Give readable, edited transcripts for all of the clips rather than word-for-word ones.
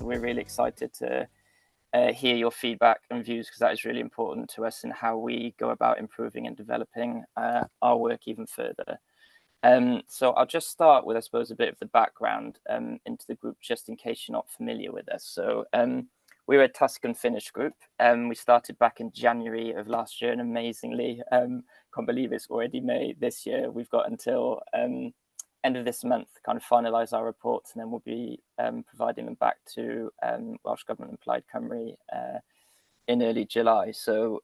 we're really excited to hear your feedback and views, because that is really important to us in how we go about improving and developing our work even further. So I'll just start with, I suppose, a bit of the background into the group, just in case you're not familiar with us. So we're a Tuscan Finnish group. We started back in January of last year, and amazingly, can't believe it's already May this year. We've got until end of this month to kind of finalise our reports, and then we'll be providing them back to Welsh Government and Plaid Cymru in early July. So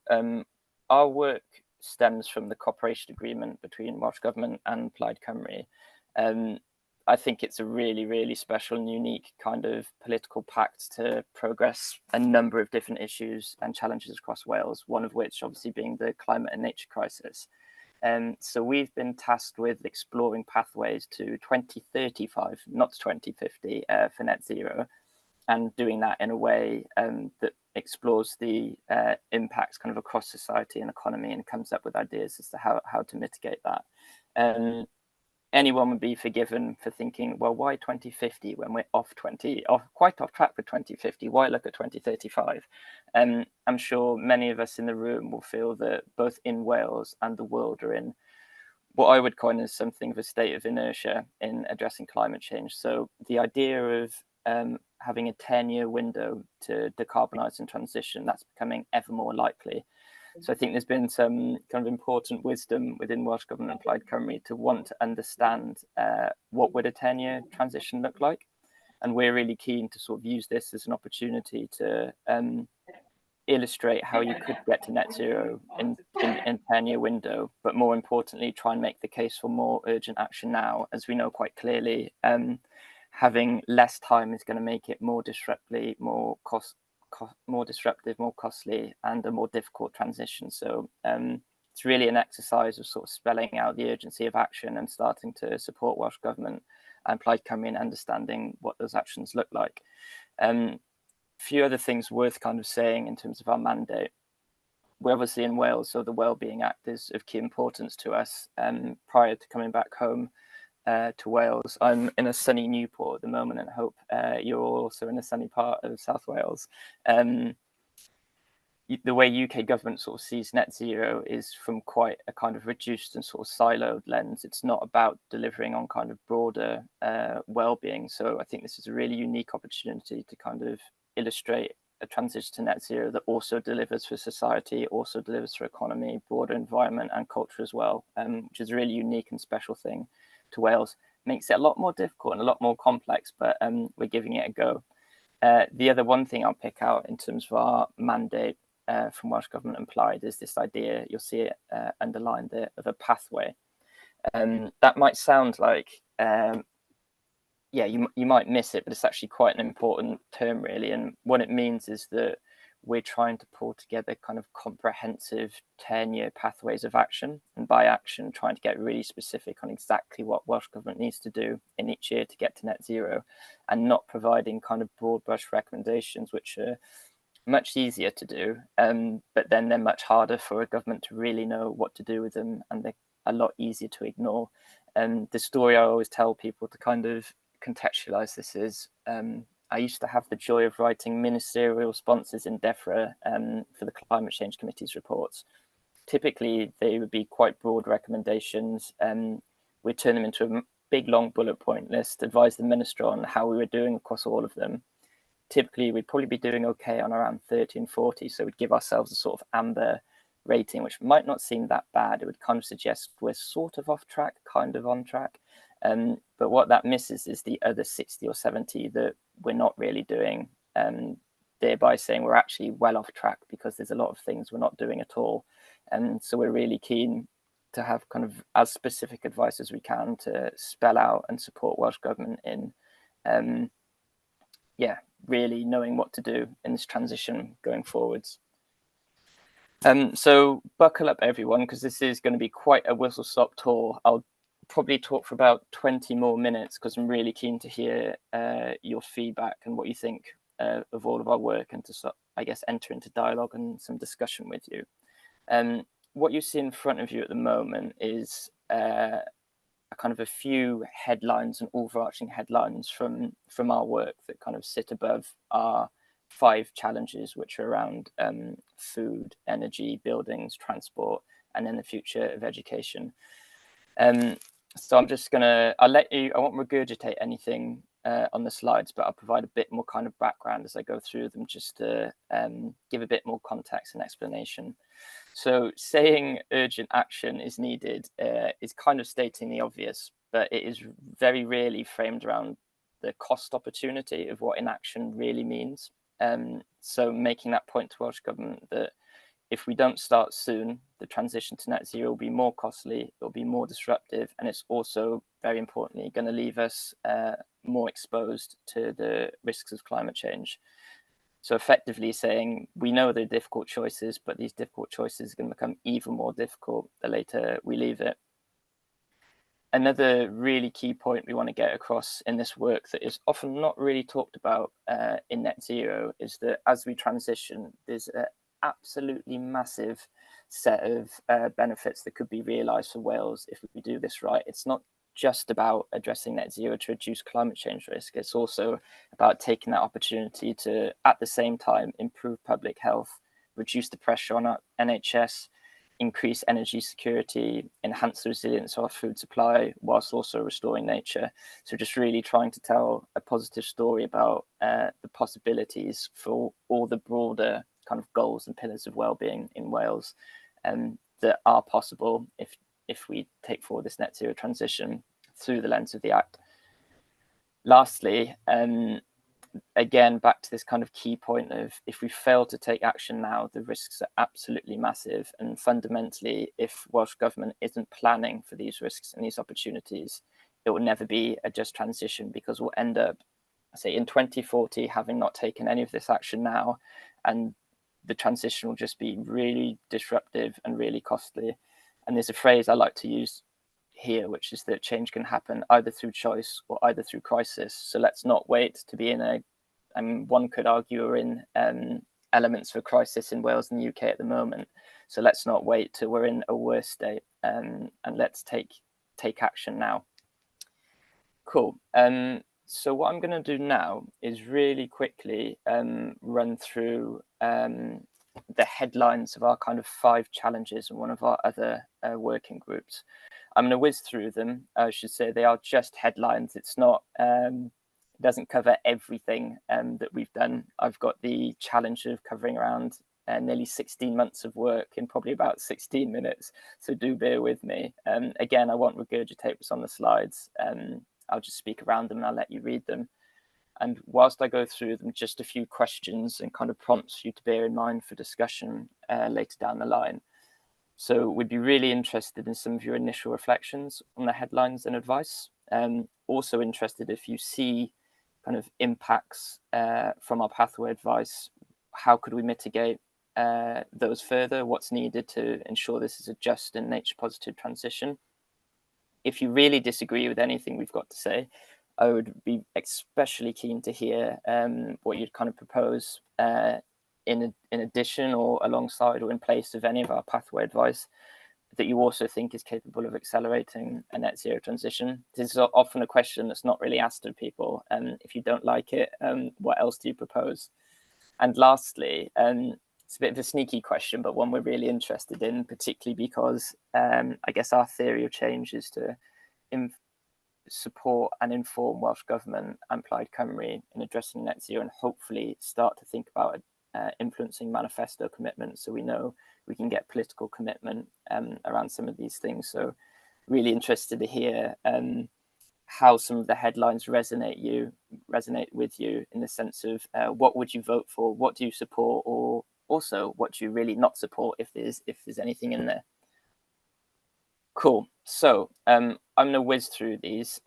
our work stems from the cooperation agreement between Welsh Government and Plaid Cymru. I think it's a really, really special and unique kind of political pact to progress a number of different issues and challenges across Wales, one of which obviously being the climate and nature crisis. So we've been tasked with exploring pathways to 2035, not 2050, for net zero, and doing that in a way that explores the impacts kind of across society and economy, and comes up with ideas as to how to mitigate that. Anyone would be forgiven for thinking, well, why 2050 when we're quite off track with 2050? Why look at 2035? I'm sure many of us in the room will feel that both in Wales and the world are in what I would coin as something of a state of inertia in addressing climate change. So the idea of having a 10-year window to decarbonise and transition, that's becoming ever more likely. So I think there's been some kind of important wisdom within Welsh Government and Plaid Cymru to want to understand what would a 10-year transition look like. And we're really keen to sort of use this as an opportunity to illustrate how you could get to net zero in a 10-year window, but more importantly, try and make the case for more urgent action now, as we know quite clearly. Having less time is going to make it more disruptive, more costly, and a more difficult transition. So it's really an exercise of sort of spelling out the urgency of action and starting to support Welsh Government and Plaid Cymru in understanding what those actions look like. A few other things worth kind of saying in terms of our mandate. We're obviously in Wales, so the Wellbeing Act is of key importance to us. Prior to coming back home to Wales, I'm in a sunny Newport at the moment, and I hope you're also in a sunny part of South Wales. The way UK government sort of sees net zero is from quite a kind of reduced and sort of siloed lens. It's not about delivering on kind of broader well-being. So I think this is a really unique opportunity to kind of illustrate a transition to net zero that also delivers for society, also delivers for economy, broader environment and culture as well, which is a really unique and special thing to Wales. Makes it a lot more difficult and a lot more complex, but we're giving it a go. The other one thing I'll pick out in terms of our mandate from Welsh Government and Plaid is this idea, you'll see it underlined there, of a pathway. That might sound like, you might miss it, but it's actually quite an important term, really. And what it means is that we're trying to pull together kind of comprehensive 10-year pathways of action, and by action, trying to get really specific on exactly what Welsh Government needs to do in each year to get to net zero, and not providing kind of broad brush recommendations, which are much easier to do, but then they're much harder for a government to really know what to do with them, and they're a lot easier to ignore. The story I always tell people to kind of contextualize this is, I used to have the joy of writing ministerial responses in DEFRA for the Climate Change Committee's reports. Typically, they would be quite broad recommendations. We'd turn them into a big, long bullet point list, advise the minister on how we were doing across all of them. Typically, we'd probably be doing okay on around 30 and 40. So we'd give ourselves a sort of amber rating, which might not seem that bad. It would kind of suggest we're sort of off track, kind of on track. But what that misses is the other 60 or 70 that we're not really doing, thereby saying we're actually well off track because there's a lot of things we're not doing at all. And so we're really keen to have kind of as specific advice as we can to spell out and support Welsh Government in really knowing what to do in this transition going forwards. So buckle up, everyone, because this is going to be quite a whistle-stop tour. I'll probably talk for about 20 more minutes because I'm really keen to hear your feedback and what you think of all of our work, and to, I guess, enter into dialogue and some discussion with you. What you see in front of you at the moment is kind of a few headlines and overarching headlines from our work that kind of sit above our 5 challenges, which are around food, energy, buildings, transport, and then the future of education. So I'll let you, I won't regurgitate anything on the slides, but I'll provide a bit more kind of background as I go through them, just to give a bit more context and explanation. So saying urgent action is needed is kind of stating the obvious, but it is very rarely framed around the cost opportunity of what inaction really means. So making that point to Welsh Government that if we don't start soon, the transition to net zero will be more costly, it'll be more disruptive, and it's also, very importantly, going to leave us more exposed to the risks of climate change. So effectively saying, we know they're difficult choices, but these difficult choices are going to become even more difficult the later we leave it. Another really key point we want to get across in this work that is often not really talked about in net zero is that as we transition, there's an absolutely massive set of benefits that could be realised for Wales if we do this right. It's not just about addressing net zero to reduce climate change risk. It's also about taking that opportunity to, at the same time, improve public health, reduce the pressure on our NHS, increase energy security, enhance the resilience of our food supply, whilst also restoring nature. So just really trying to tell a positive story about the possibilities for all the broader kind of goals and pillars of well-being in Wales that are possible if we take forward this net zero transition through the lens of the Act. Lastly, again, back to this kind of key point of if we fail to take action now, the risks are absolutely massive. And fundamentally, if Welsh Government isn't planning for these risks and these opportunities, it will never be a just transition, because we'll end up, say, in 2040, having not taken any of this action now, and the transition will just be really disruptive and really costly. And there's a phrase I like to use here, which is that change can happen either through choice or either through crisis. So let's not wait to be in a, one could argue we're in elements of a crisis in Wales and the UK at the moment. So let's not wait till we're in a worse state, and let's take action now. Cool. So what I'm going to do now is really quickly run through the headlines of our kind of 5 challenges and one of our other working groups. I'm going to whiz through them. I should say they are just headlines. It's not, it doesn't cover everything that we've done. I've got the challenge of covering around nearly 16 months of work in probably about 16 minutes. So do bear with me. Again, I won't regurgitate what's on the slides. I'll just speak around them and I'll let you read them. And whilst I go through them, just a few questions and kind of prompts for you to bear in mind for discussion later down the line. So we'd be really interested in some of your initial reflections on the headlines and advice. Also interested if you see kind of impacts from our pathway advice. How could we mitigate those further? What's needed to ensure this is a just and nature positive transition? If you really disagree with anything we've got to say, I would be especially keen to hear what you'd kind of propose in addition or alongside or in place of any of our pathway advice that you also think is capable of accelerating a net zero transition. This is often a question that's not really asked of people. If you don't like it, what else do you propose? And lastly, it's a bit of a sneaky question, but one we're really interested in, particularly because I guess our theory of change is to support and inform Welsh Government and Plaid Cymru in addressing net zero and hopefully start to think about influencing manifesto commitments so we know we can get political commitment around some of these things. So really interested to hear how some of the headlines resonate with you in the sense of what would you vote for, what do you support, or also what do you really not support if there's anything in there. Cool. So I'm going to whiz through these.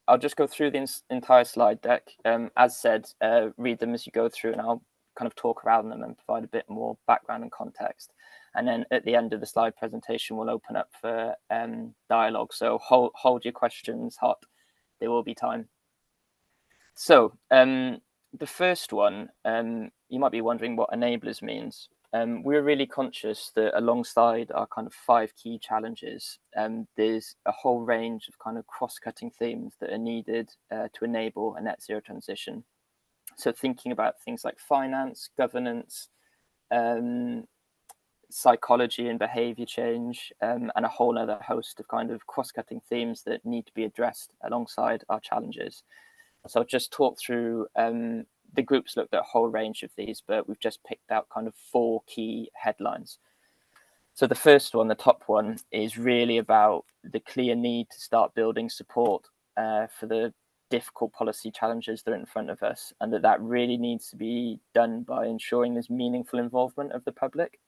I'll just go through the entire slide deck. As said, read them as you go through and I'll kind of talk around them and provide a bit more background and context. And then at the end of the slide presentation, we'll open up for dialogue. So hold your questions hot. There will be time. So the first one, you might be wondering what enablers means. we're really conscious that alongside our kind of 5 key challenges, there's a whole range of kind of cross-cutting themes that are needed to enable a net zero transition. So thinking about things like finance, governance, psychology and behavior change, and a whole other host of kind of cross-cutting themes that need to be addressed alongside our challenges. So I'll just talk through, the groups looked at a whole range of these, but we've just picked out kind of 4 key headlines. So the first one, the top one, is really about the clear need to start building support for the difficult policy challenges that are in front of us, and that really needs to be done by ensuring there's meaningful involvement of the public.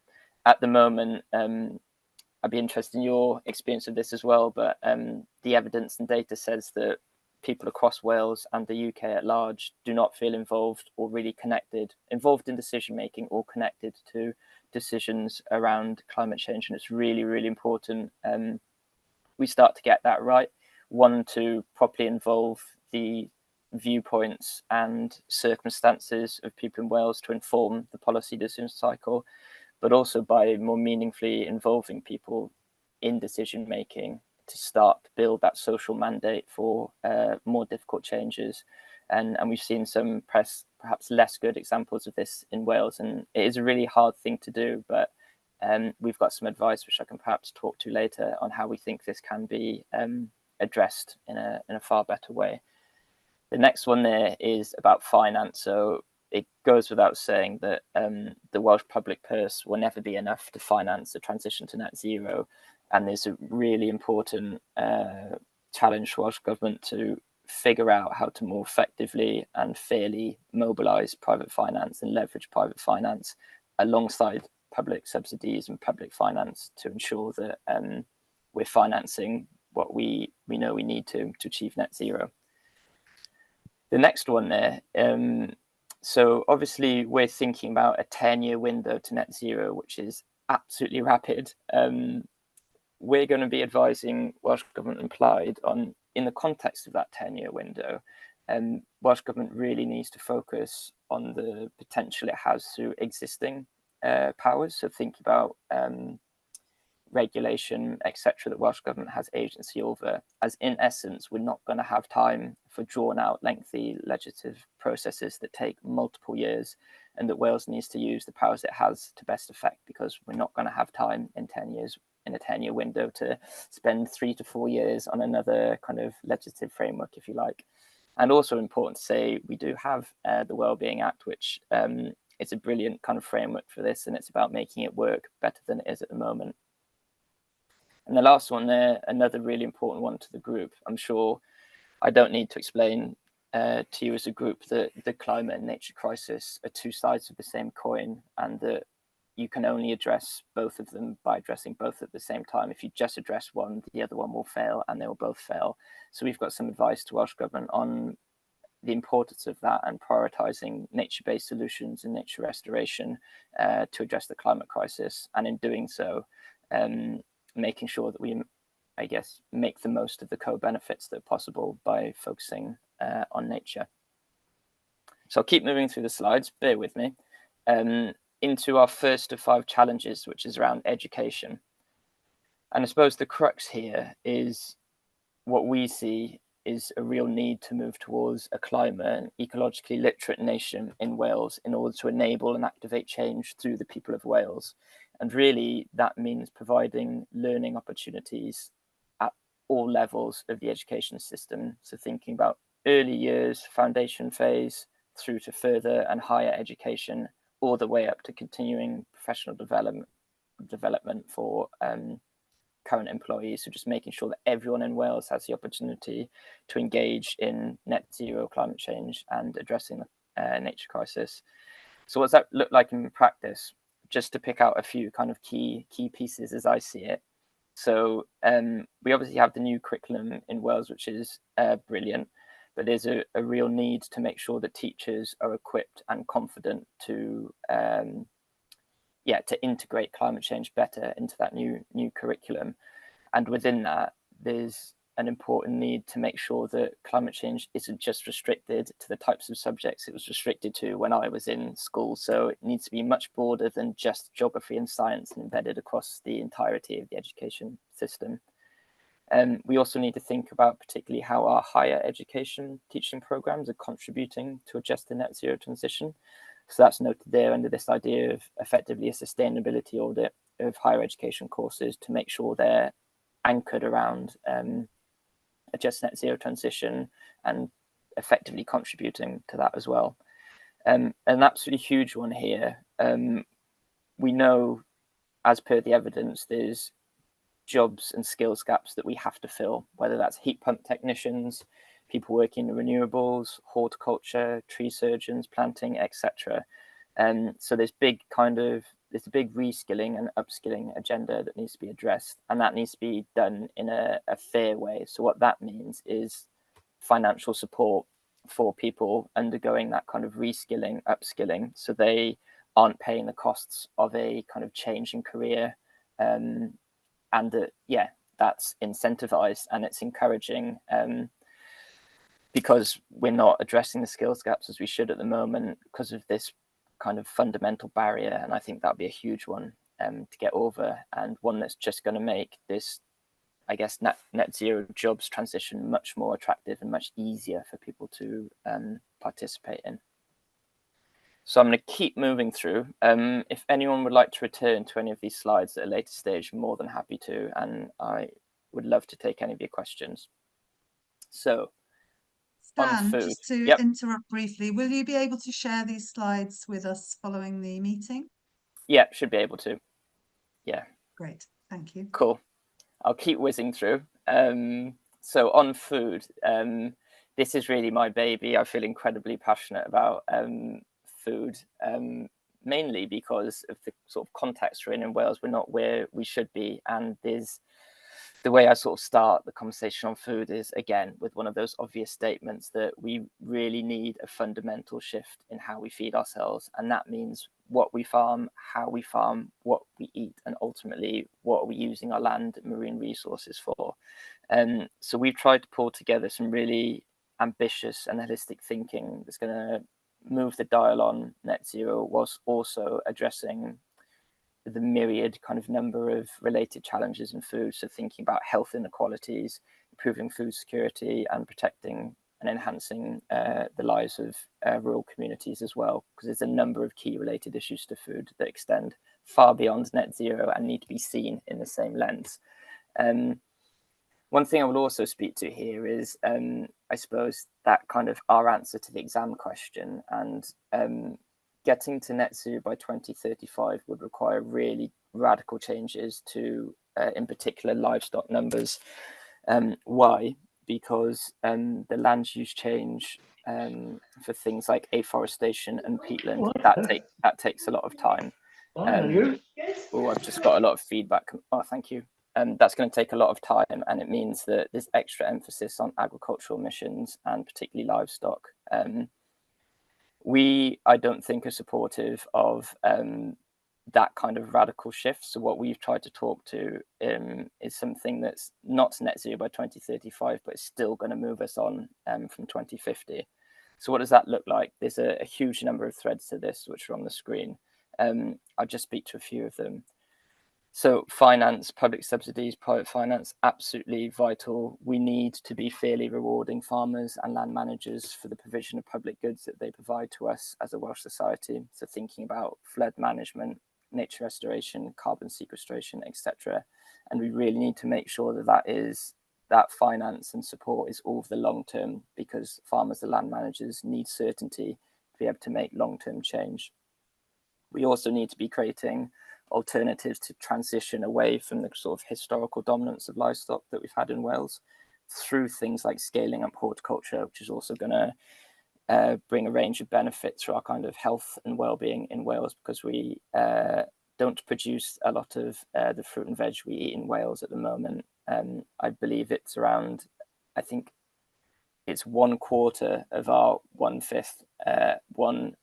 At the moment, I'd be interested in your experience of this as well, but the evidence and data says that people across Wales and the UK at large do not feel involved or really involved in decision making or connected to decisions around climate change. And it's really, really important we start to get that right. One, to properly involve the viewpoints and circumstances of people in Wales to inform the policy decision cycle, but also by more meaningfully involving people in decision making to start to build that social mandate for more difficult changes. And we've seen some perhaps less good examples of this in Wales, and it is a really hard thing to do, but we've got some advice which I can perhaps talk to later on how we think this can be addressed in a far better way. The next one there is about finance. So it goes without saying that the Welsh public purse will never be enough to finance the transition to net zero. And there's a really important challenge for Welsh Government to figure out how to more effectively and fairly mobilise private finance and leverage private finance alongside public subsidies and public finance to ensure that we're financing what we know we need to achieve net zero. The next one there, so obviously we're thinking about a 10-year window to net zero, which is absolutely rapid. We're going to be advising Welsh Government and Plaid on, in the context of that 10-year window, Welsh Government really needs to focus on the potential it has through existing powers. So think about regulation, etc., that Welsh Government has agency over, as in essence, we're not going to have time for drawn out, lengthy legislative processes that take multiple years, and that Wales needs to use the powers it has to best effect, because we're not going to have time in 10 years, in a 10-year window, to spend 3 to 4 years on another kind of legislative framework, if you like. And also important to say, we do have the Wellbeing Act, which is a brilliant kind of framework for this, and it's about making it work better than it is at the moment. And the last one there, another really important one to the group. I'm sure I don't need to explain to you as a group that the climate and nature crisis are 2 sides of the same coin, and that you can only address both of them by addressing both at the same time. If you just address one, the other one will fail, and they will both fail. So we've got some advice to Welsh Government on the importance of that and prioritising nature-based solutions and nature restoration to address the climate crisis. And in doing so, making sure that we, I guess, make the most of the co-benefits that are possible by focusing on nature. So I'll keep moving through the slides, bear with me, into our first of 5 challenges, which is around education. And I suppose the crux here is what we see is a real need to move towards a climate and ecologically literate nation in Wales in order to enable and activate change through the people of Wales. And really, that means providing learning opportunities at all levels of the education system. So thinking about early years, foundation phase, through to further and higher education, all the way up to continuing professional development for current employees. So just making sure that everyone in Wales has the opportunity to engage in net zero climate change and addressing the nature crisis. So what's that look like in practice? Just to pick out a few kind of key pieces as I see it. So we obviously have the new curriculum in Wales, which is brilliant, but there's a real need to make sure that teachers are equipped and confident to integrate climate change better into that new curriculum. And within that, there's an important need to make sure that climate change isn't just restricted to the types of subjects it was restricted to when I was in school. So it needs to be much broader than just geography and science and embedded across the entirety of the education system. We also need to think about particularly how our higher education teaching programs are contributing to a just and net zero transition. So that's noted there under this idea of effectively a sustainability audit of higher education courses to make sure they're anchored around a just net zero transition and effectively contributing to that as well. An absolutely huge one here. We know, as per the evidence, there's jobs and skills gaps that we have to fill, whether that's heat pump technicians, people working in renewables, horticulture, tree surgeons, planting, etc. So there's a big reskilling and upskilling agenda that needs to be addressed, and that needs to be done in a fair way. So what that means is financial support for people undergoing that kind of reskilling, upskilling, so they aren't paying the costs of a kind of change in career, and that's incentivized and it's encouraging, because we're not addressing the skills gaps as we should at the moment because of this kind of fundamental barrier. And I think that'd be a huge one to get over, and one that's just going to make this, I guess, net zero jobs transition much more attractive and much easier for people to participate in. So I'm going to keep moving through. If anyone would like to return to any of these slides at a later stage, I'm more than happy to, and I would love to take any of your questions. So Stan, just to interrupt briefly, will you be able to share these slides with us following the meeting? Yeah, should be able to. Yeah. Great, thank you. Cool. I'll keep whizzing through. So on food, this is really my baby. I feel incredibly passionate about food, mainly because of the sort of context we're in Wales. We're not where we should be, and there's the way I sort of start the conversation on food is, again, with one of those obvious statements that we really need a fundamental shift in how we feed ourselves. And that means what we farm, how we farm, what we eat, and ultimately what are we using our land and marine resources for. So we've tried to pull together some really ambitious and holistic thinking that's going to move the dial on net zero, whilst also addressing the myriad kind of number of related challenges in food. So thinking about health inequalities, improving food security, and protecting and enhancing the lives of rural communities as well, because there's a number of key related issues to food that extend far beyond net zero and need to be seen in the same lens. One thing I will also speak to here is, I suppose, that kind of our answer to the exam question, and getting to net zero by 2035 would require really radical changes to, in particular, livestock numbers. Why? Because the land use change for things like afforestation and peatland, that takes a lot of time. Oh, I've just got a lot of feedback. Oh, thank you. That's going to take a lot of time, and it means that there's extra emphasis on agricultural emissions and particularly livestock. I don't think, are supportive of that kind of radical shift. So what we've tried to talk to is something that's not net zero by 2035, but it's still going to move us on from 2050. So what does that look like? There's a huge number of threads to this, which are on the screen. I'll just speak to a few of them. So finance, public subsidies, private finance, absolutely vital. We need to be fairly rewarding farmers and land managers for the provision of public goods that they provide to us as a Welsh society. So thinking about flood management, nature restoration, carbon sequestration, etc. And we really need to make sure that finance and support is all for the long term, because farmers and land managers need certainty to be able to make long-term change. We also need to be creating alternatives to transition away from the sort of historical dominance of livestock that we've had in Wales, through things like scaling up horticulture, which is also going to bring a range of benefits for our kind of health and well-being in Wales, because we don't produce a lot of the fruit and veg we eat in Wales at the moment. I believe it's around, I think it's 1/4 of our 1/5, 1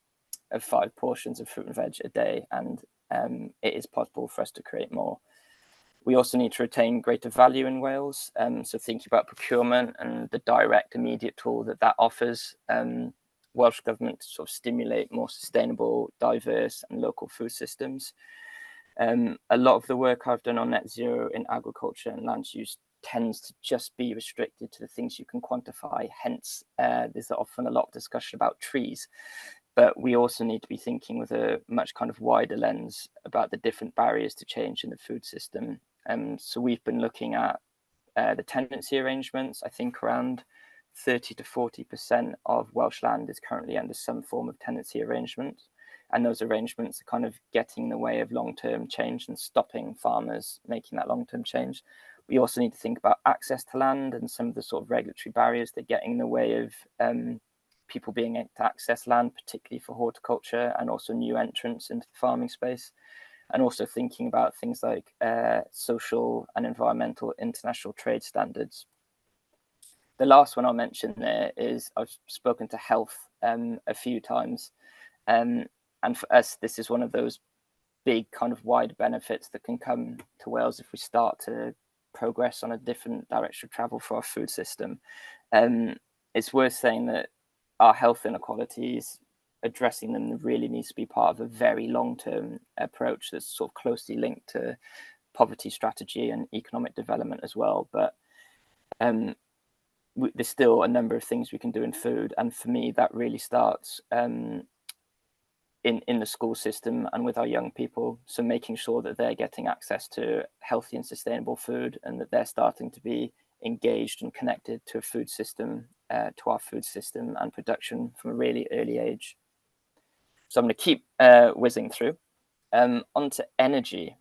of 5 portions of fruit and veg a day, and it is possible for us to create more. We also need to retain greater value in Wales. So thinking about procurement and the direct, immediate tool that offers Welsh Government to sort of stimulate more sustainable, diverse and local food systems. A lot of the work I've done on net zero in agriculture and land use tends to just be restricted to the things you can quantify. Hence, there's often a lot of discussion about trees. But we also need to be thinking with a much kind of wider lens about the different barriers to change in the food system. So we've been looking at the tenancy arrangements. I think around 30 to 40% of Welsh land is currently under some form of tenancy arrangement. And those arrangements are kind of getting in the way of long-term change and stopping farmers making that long-term change. We also need to think about access to land and some of the sort of regulatory barriers that get in the way of people being able to access land, particularly for horticulture and also new entrants into the farming space. And also thinking about things like social and environmental international trade standards. The last one I'll mention there is I've spoken to health a few times. And for us, this is one of those big kind of wide benefits that can come to Wales if we start to progress on a different direction of travel for our food system. It's worth saying that our health inequalities, addressing them really needs to be part of a very long-term approach that's sort of closely linked to poverty strategy and economic development as well. But there's still a number of things we can do in food. And for me, that really starts in the school system and with our young people. So making sure that they're getting access to healthy and sustainable food and that they're starting to be engaged and connected to a food system, to our food system and production from a really early age. So I'm going to keep whizzing through. Onto energy.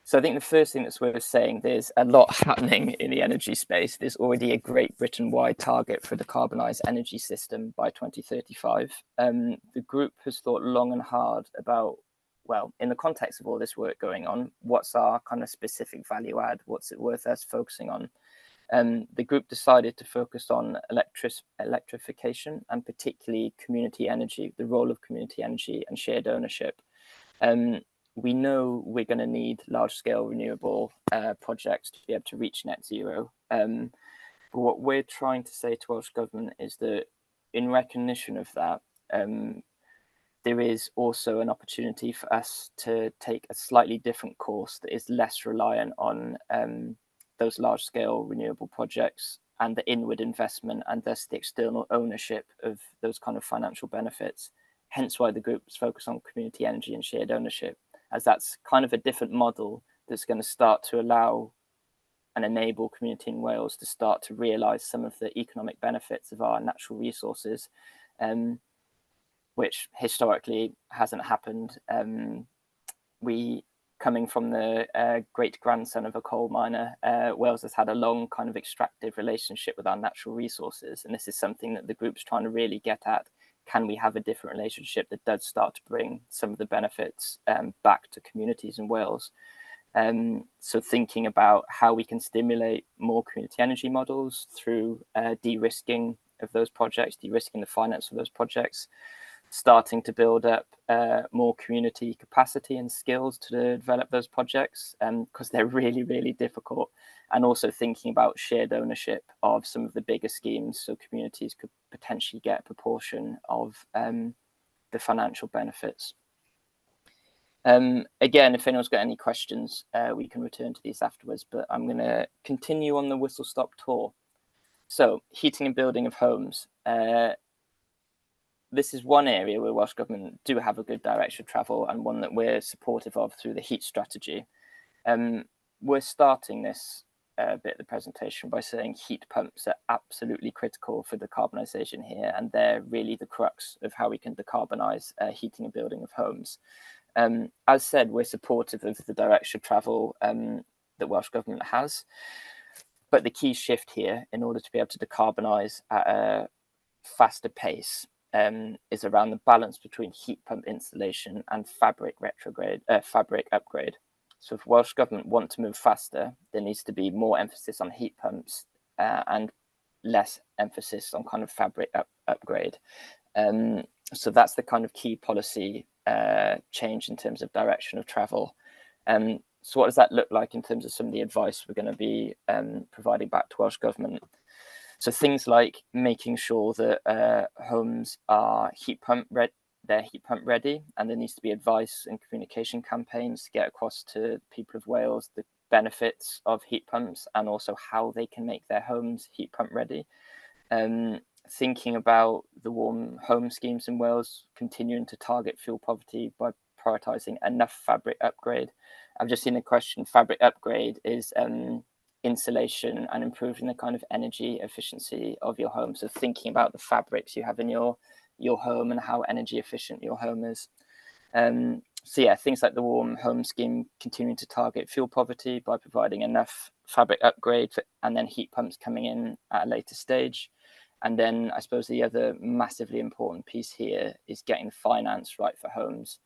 So I think the first thing that's worth saying, there's a lot happening in the energy space. There's already a Great Britain-wide target for a decarbonised energy system by 2035. The group has thought long and hard about, well, in the context of all this work going on, what's our kind of specific value add? What's it worth us focusing on? The group decided to focus on electrification and particularly community energy, the role of community energy and shared ownership. We know we're going to need large-scale renewable projects to be able to reach net zero. But what we're trying to say to Welsh Government is that in recognition of that, there is also an opportunity for us to take a slightly different course that is less reliant on those large-scale renewable projects and the inward investment and thus the external ownership of those kind of financial benefits. Hence why the group is focused on community energy and shared ownership, as that's kind of a different model that's going to start to allow and enable community in Wales to start to realise some of the economic benefits of our natural resources, which historically hasn't happened. Coming from the great-grandson of a coal miner, Wales has had a long kind of extractive relationship with our natural resources. And this is something that the group's trying to really get at. Can we have a different relationship that does start to bring some of the benefits back to communities in Wales? So thinking about how we can stimulate more community energy models through de-risking of those projects, de-risking the finance of those projects, starting to build up more community capacity and skills to develop those projects because they're really, really difficult. And also thinking about shared ownership of some of the bigger schemes so communities could potentially get a proportion of the financial benefits. Again, if anyone's got any questions, we can return to these afterwards, but I'm going to continue on the whistle-stop tour. So heating and building of homes. This is one area where Welsh Government do have a good direction of travel and one that we're supportive of through the heat strategy. We're starting this bit of the presentation by saying heat pumps are absolutely critical for decarbonisation here, and they're really the crux of how we can decarbonise heating and building of homes. As said, we're supportive of the direction of travel that Welsh Government has, but the key shift here in order to be able to decarbonise at a faster pace is around the balance between heat pump installation and fabric upgrade. So if Welsh Government want to move faster, there needs to be more emphasis on heat pumps and less emphasis on kind of fabric upgrade. So that's the kind of key policy change in terms of direction of travel. So what does that look like in terms of some of the advice we're going to be providing back to Welsh Government? So things like making sure that homes are heat pump ready, and there needs to be advice and communication campaigns to get across to people of Wales the benefits of heat pumps and also how they can make their homes heat pump ready. Thinking about the warm home schemes in Wales, continuing to target fuel poverty by prioritising enough fabric upgrade. I've just seen a question. Fabric upgrade is insulation and improving the kind of energy efficiency of your home. So thinking about the fabrics you have in your home and how energy efficient your home is. So yeah, things like the warm home scheme continuing to target fuel poverty by providing enough fabric upgrade and then heat pumps coming in at a later stage. And then I suppose the other massively important piece here is getting the finance right for homes,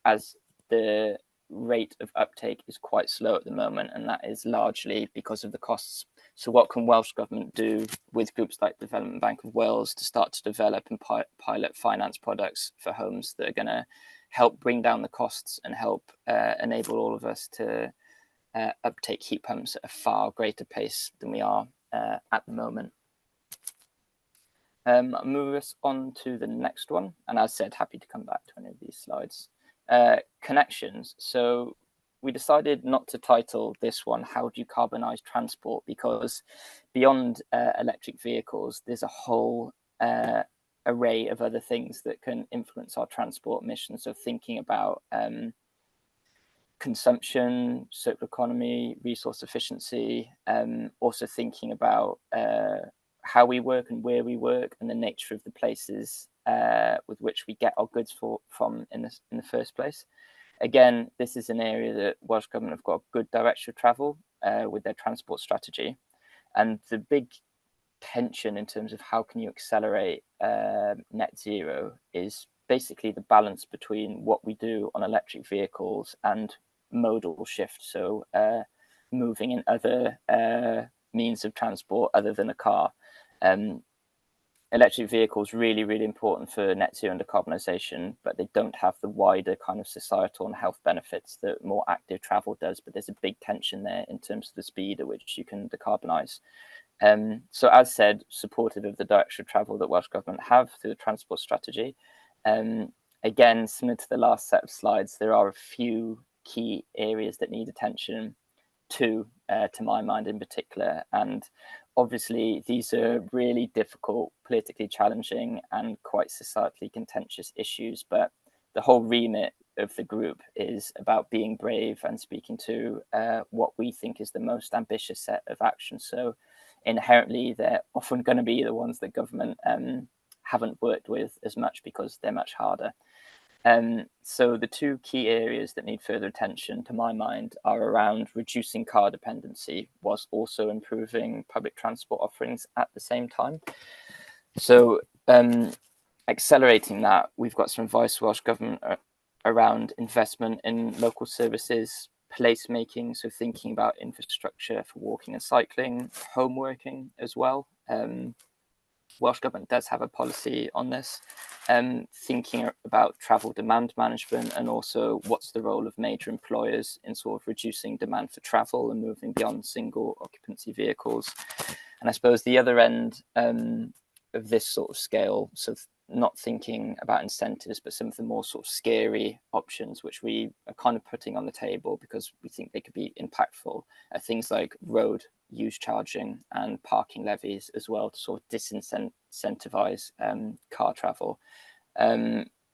as the rate of uptake is quite slow at the moment, and that is largely because of the costs. So what can Welsh Government do with groups like Development Bank of Wales to start to develop and pilot finance products for homes that are going to help bring down the costs and help enable all of us to uptake heat pumps at a far greater pace than we are at the moment? Move us on to the next one. And as said, happy to come back to any of these slides. Connections. So we decided not to title this one, How Do You Carbonise Transport? Because beyond electric vehicles, there's a whole array of other things that can influence our transport emissions. So thinking about consumption, circular economy, resource efficiency, also thinking about how we work and where we work and the nature of the places with which we get our goods from in the first place. Again, this is an area that Welsh Government have got a good direction of travel with their transport strategy. And the big tension in terms of how can you accelerate net zero is basically the balance between what we do on electric vehicles and modal shift. So moving in other means of transport other than a car. Electric vehicles really, really important for net zero and decarbonisation, but they don't have the wider kind of societal and health benefits that more active travel does. But there's a big tension there in terms of the speed at which you can decarbonise. So as said, supportive of the direction of travel that Welsh Government have through the transport strategy. Again, similar to the last set of slides, there are a few key areas that need attention to my mind in particular. And obviously, these are really difficult, politically challenging and quite societally contentious issues. But the whole remit of the group is about being brave and speaking to what we think is the most ambitious set of actions. So inherently, they're often going to be the ones that government haven't worked with as much because they're much harder. So the two key areas that need further attention, to my mind, are around reducing car dependency whilst also improving public transport offerings at the same time. So accelerating that, we've got some advice to Welsh Government around investment in local services, placemaking, so thinking about infrastructure for walking and cycling, home working as well. Welsh Government does have a policy on this, thinking about travel demand management and also what's the role of major employers in sort of reducing demand for travel and moving beyond single occupancy vehicles. And I suppose the other end of this sort of scale, so not thinking about incentives, but some of the more sort of scary options, which we are kind of putting on the table because we think they could be impactful, are things like road use charging and parking levies as well to sort of disincentivize car travel.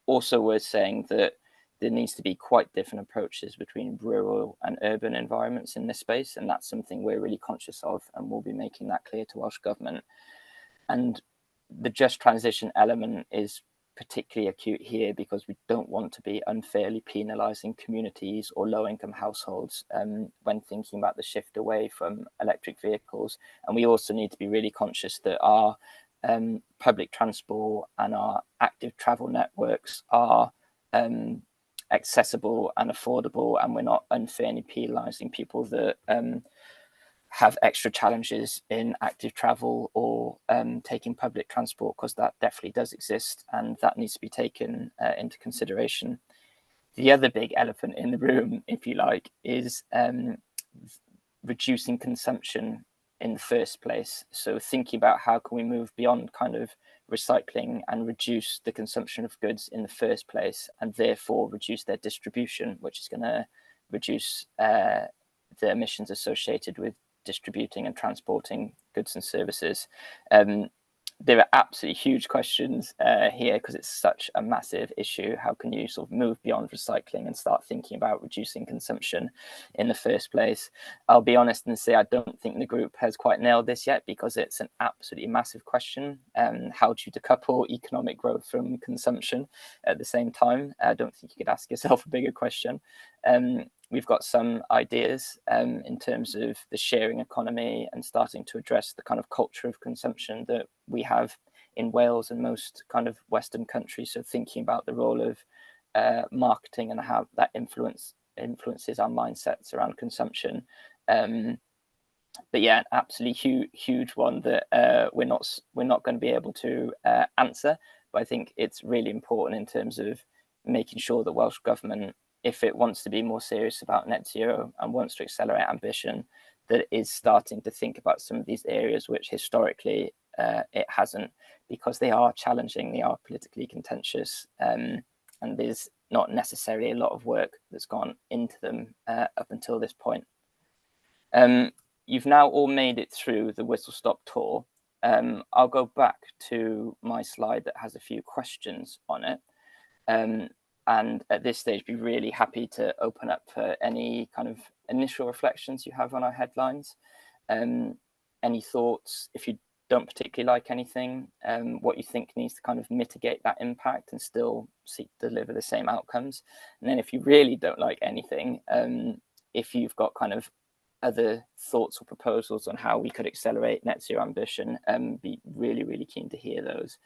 Also, we're saying that there needs to be quite different approaches between rural and urban environments in this space, and that's something we're really conscious of, and we'll be making that clear to Welsh Government. And the just transition element is particularly acute here because we don't want to be unfairly penalising communities or low-income households when thinking about the shift away from electric vehicles. And we also need to be really conscious that our public transport and our active travel networks are accessible and affordable, and we're not unfairly penalising people that have extra challenges in active travel or taking public transport, because that definitely does exist and that needs to be taken into consideration. The other big elephant in the room, if you like, is reducing consumption in the first place. So thinking about how can we move beyond kind of recycling and reduce the consumption of goods in the first place, and therefore reduce their distribution, which is going to reduce the emissions associated with distributing and transporting goods and services. There are absolutely huge questions here because it's such a massive issue. How can you sort of move beyond recycling and start thinking about reducing consumption in the first place? I'll be honest and say I don't think the group has quite nailed this yet because it's an absolutely massive question. How do you decouple economic growth from consumption at the same time? I don't think you could ask yourself a bigger question. We've got some ideas in terms of the sharing economy and starting to address the kind of culture of consumption that we have in Wales and most kind of Western countries. So thinking about the role of marketing and how that influences our mindsets around consumption. But yeah, an absolutely huge one that we're not going to be able to answer. But I think it's really important in terms of making sure that Welsh Government, if it wants to be more serious about net zero and wants to accelerate ambition, that it is starting to think about some of these areas which historically it hasn't, because they are challenging, they are politically contentious, and there's not necessarily a lot of work that's gone into them up until this point. You've now all made it through the whistle stop tour. I'll go back to my slide that has a few questions on it. And at this stage, be really happy to open up for any kind of initial reflections you have on our headlines. Any thoughts, if you don't particularly like anything, what you think needs to kind of mitigate that impact and still seek to deliver the same outcomes. And then if you really don't like anything, if you've got kind of other thoughts or proposals on how we could accelerate net zero ambition, be really, really keen to hear those.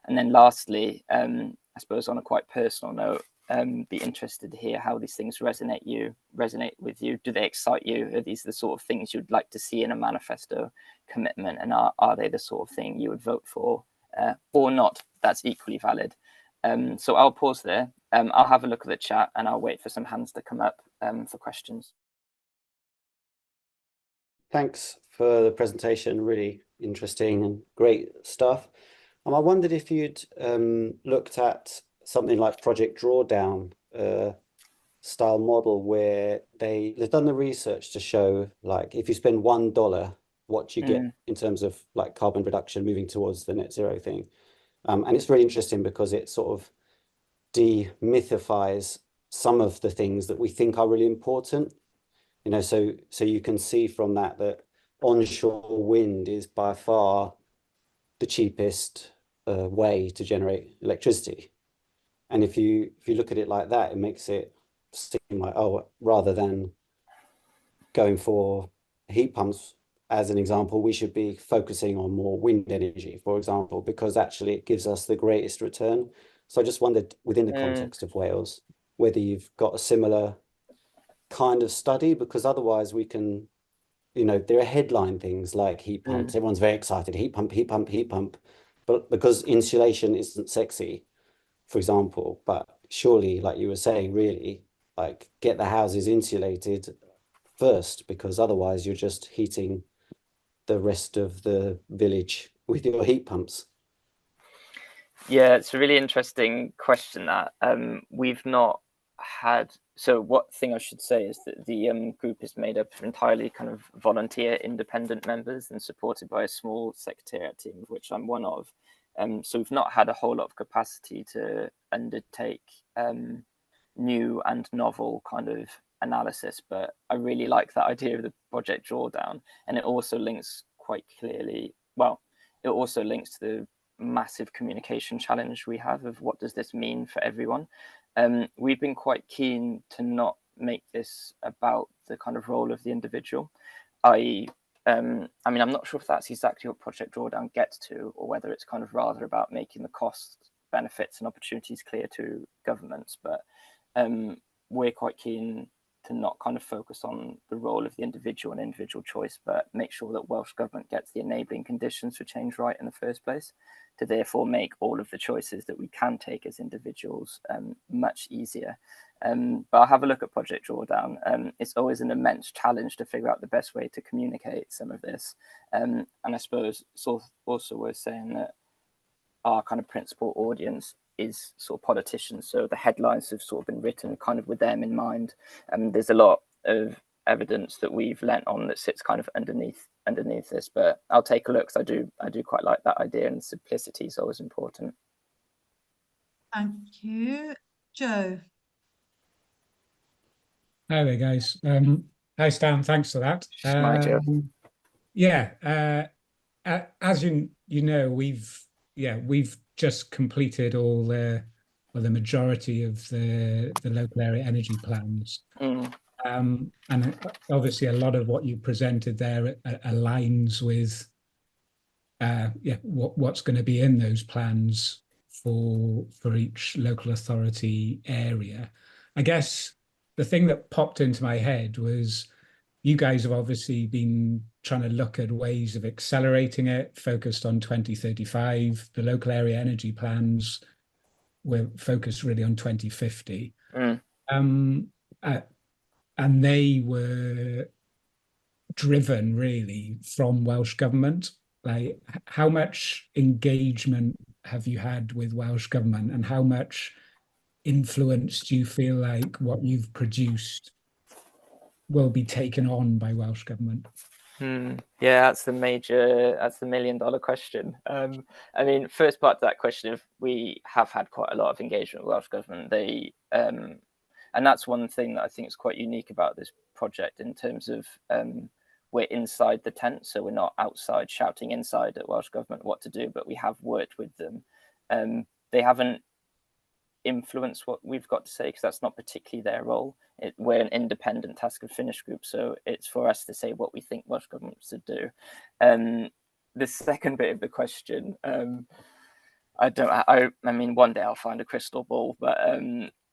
And then lastly, I suppose on a quite personal note, be interested to hear how these things resonate with you. Do they excite you? Are these the sort of things you'd like to see in a manifesto commitment? And are they the sort of thing you would vote for or not? That's equally valid. So I'll pause there. I'll have a look at the chat and I'll wait for some hands to come up for questions. Thanks for the presentation. Really interesting and great stuff. I wondered if you'd looked at something like Project Drawdown style model, where they've done the research to show, like, if you spend $1, what you get in terms of like carbon reduction moving towards the net zero thing. And it's really interesting because it sort of demythifies some of the things that we think are really important. You know, so you can see from that onshore wind is by far the cheapest way to generate electricity. And if you look at it like that, it makes it seem like, oh, rather than going for heat pumps, as an example, we should be focusing on more wind energy, for example, because actually it gives us the greatest return. So I just wondered, within the context of Wales, whether you've got a similar kind of study, because otherwise we can, you know, there are headline things like heat pumps. Everyone's very excited, heat pump, heat pump, heat pump. But because insulation isn't sexy, for example, but surely, like you were saying, really, like, get the houses insulated first, because otherwise you're just heating the rest of the village with your heat pumps. Yeah, it's a really interesting question that we've not had. So what thing I should say is that the group is made up of entirely kind of volunteer independent members and supported by a small secretariat team, of which I'm one of. So we've not had a whole lot of capacity to undertake new and novel kind of analysis, but I really like that idea of the Project Drawdown, and it also links quite clearly, well, it also links to the massive communication challenge we have of what does this mean for everyone. We've been quite keen to not make this about the kind of role of the individual. I mean, I'm not sure if that's exactly what Project Drawdown gets to, or whether it's kind of rather about making the costs, benefits and opportunities clear to governments, but we're quite keen to not kind of focus on the role of the individual and individual choice, but make sure that Welsh Government gets the enabling conditions for change right in the first place, to therefore make all of the choices that we can take as individuals much easier. But I'll have a look at Project Drawdown. It's always an immense challenge to figure out the best way to communicate some of this. And I suppose it's also worth saying that our kind of principal audience is sort of politicians. So the headlines have sort of been written kind of with them in mind. And there's a lot of evidence that we've lent on that sits kind of underneath this. But I'll take a look, because I do quite like that idea, and simplicity is always important. Thank you. Joe. Hi there, guys. Hi, Stan. Thanks for that. Hi, Joe. Yeah, as you know, we've just completed all the majority of the local area energy plans. And obviously a lot of what you presented there aligns with what's going to be in those plans for each local authority area. I guess the thing that popped into my head was, you guys have obviously been trying to look at ways of accelerating it, focused on 2035. The local area energy plans were focused really on 2050. And they were driven really from Welsh Government. Like, how much engagement have you had with Welsh Government, and how much influence do you feel like what you've produced will be taken on by Welsh Government? Yeah, that's the $1 million question. I mean, first part to that question, we have had quite a lot of engagement with Welsh Government. They and that's one thing that I think is quite unique about this project, in terms of we're inside the tent, so we're not outside shouting inside at Welsh Government what to do, but we have worked with them. They haven't influenced what we've got to say, because that's not particularly their role. We're an independent task and finish group, so it's for us to say what we think Welsh Government should do. The second bit of the question, I mean, one day I'll find a crystal ball, but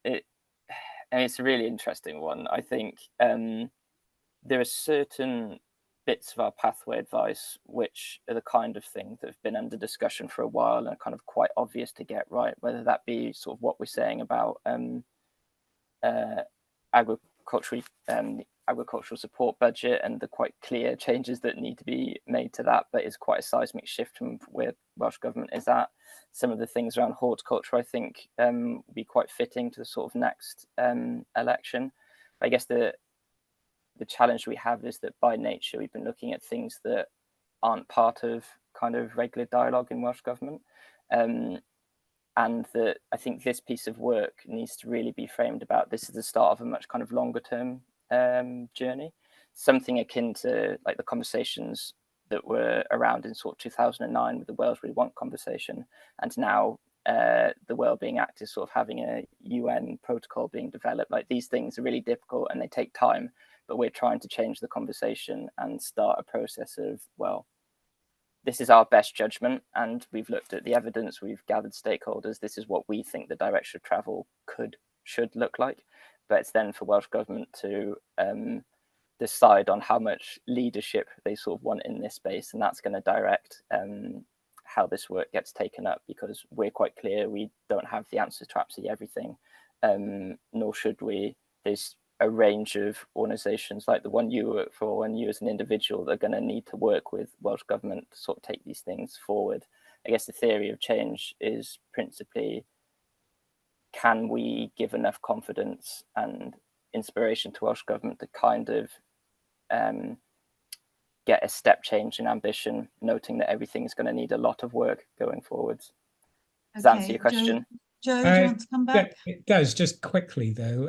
it's a really interesting one. I think there are certain bits of our pathway advice which are the kind of things that have been under discussion for a while and are kind of quite obvious to get right, whether that be sort of what we're saying about agricultural support budget and the quite clear changes that need to be made to that, but is quite a seismic shift from where Welsh Government is at. Some of the things around horticulture, I think, would be quite fitting to the sort of next election. I guess the challenge we have is that by nature we've been looking at things that aren't part of kind of regular dialogue in Welsh Government, and that I think this piece of work needs to really be framed about, this is the start of a much kind of longer term journey, something akin to like the conversations that were around in sort of 2009 with the Wales Really Want conversation, and now the Wellbeing Act is sort of having a UN protocol being developed. Like, these things are really difficult and they take time, but we're trying to change the conversation and start a process of, well, this is our best judgment, and we've looked at the evidence, we've gathered stakeholders, this is what we think the direction of travel should look like. But it's then for Welsh Government to decide on how much leadership they sort of want in this space, and that's going to direct how this work gets taken up, because we're quite clear we don't have the answers to absolutely everything, nor should we. There's a range of organisations like the one you work for and you as an individual that are going to need to work with Welsh Government to sort of take these things forward. I guess the theory of change is principally, can we give enough confidence and inspiration to Welsh Government to kind of get a step change in ambition, noting that everything is going to need a lot of work going forwards. Does that answer your question? Joe, do you want to come back? It does. Just quickly though,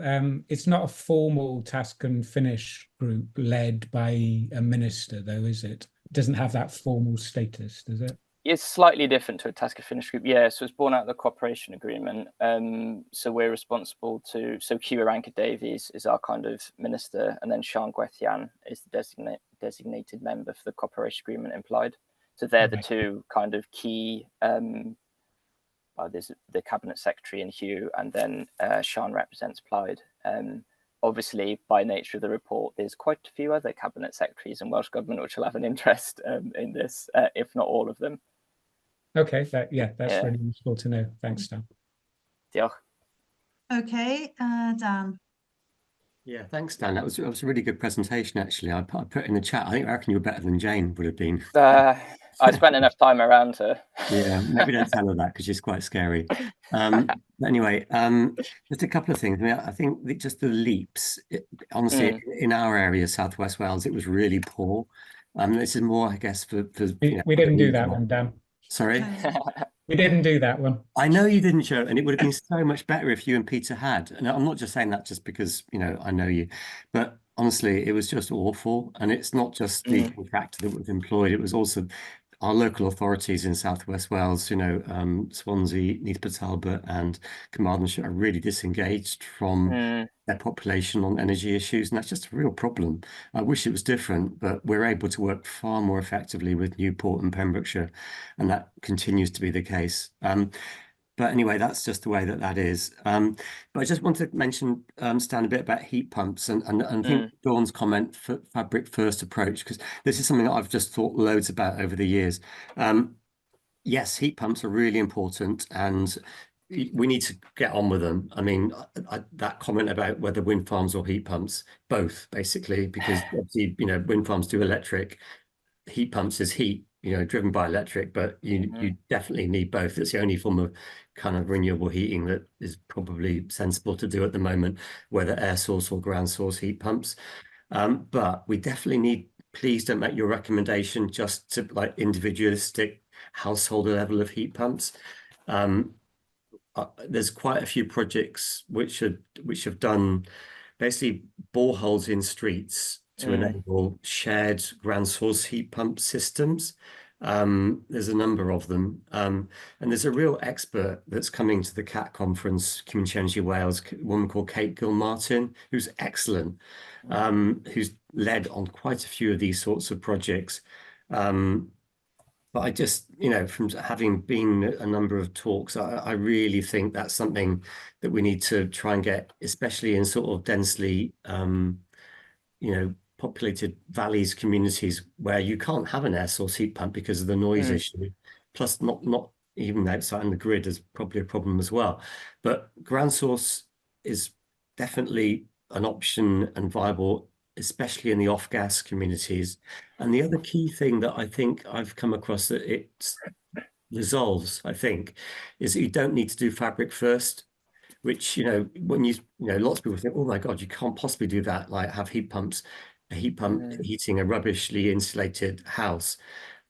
it's not a formal task and finish group led by a minister though, is it? It doesn't have that formal status, does it? It's slightly different to a task and finish group, yeah. So it's born out of the cooperation agreement. So we're responsible to, so Ciara Davies is our kind of minister, and then Sian Gwethian is the designated member for the cooperation agreement implied. So they're the two kind of key, there's the cabinet secretary and Hugh, and then Sian represents Plaid. Obviously, by nature of the report, there's quite a few other cabinet secretaries in Welsh Government which will have an interest in this, if not all of them. Okay, that's really useful to know. Thanks, Stan. Diolch. Okay, Dan. Yeah, thanks, Dan. That was a really good presentation, actually. I put in the chat. I reckon you were better than Jane would have been. I spent enough time around her. Yeah, maybe don't tell her that because she's quite scary. But anyway, just a couple of things. I mean, I think just the leaps, honestly, in our area, Southwest Wales, it was really poor. This is more, I guess, for we didn't do that one, Dan. Sorry? We didn't do that one. I know you didn't, Joe, and it would have been so much better if you and Peter had. And I'm not just saying that just because, I know you, but honestly, it was just awful. And it's not just the contractor that was employed, it was also our local authorities in Southwest Wales, Swansea, Neath Talbot and Carmarthenshire are really disengaged from their population on energy issues. And that's just a real problem. I wish it was different, but we're able to work far more effectively with Newport and Pembrokeshire. And that continues to be the case. But anyway, that's just the way that is. But I just want to mention, Stan, a bit about heat pumps and I think Dawn's comment for fabric first approach, because this is something that I've just thought loads about over the years. Yes, heat pumps are really important and we need to get on with them. I mean, that comment about whether wind farms or heat pumps, both basically, because obviously, wind farms do electric, heat pumps is heat, driven by electric, but you definitely need both. It's the only form of kind of renewable heating that is probably sensible to do at the moment, whether air source or ground source heat pumps. But we definitely need, please don't make your recommendation just to like individualistic household level of heat pumps. There's quite a few projects which have done basically boreholes in streets to enable shared ground source heat pump systems. There's a number of them. And there's a real expert that's coming to the CAT conference, Community Energy Wales, a woman called Kate Gill-Martin, who's excellent, who's led on quite a few of these sorts of projects. But I just, from having been a number of talks, I really think that's something that we need to try and get, especially in sort of densely, populated valleys, communities where you can't have an air source heat pump because of the noise issue. Plus, not even outside on the grid is probably a problem as well. But ground source is definitely an option and viable, especially in the off-gas communities. And the other key thing that I think I've come across that it resolves, I think, is that you don't need to do fabric first, which, when lots of people think, oh my God, you can't possibly do that, like have heat pumps, a heat pump heating a rubbishly insulated house.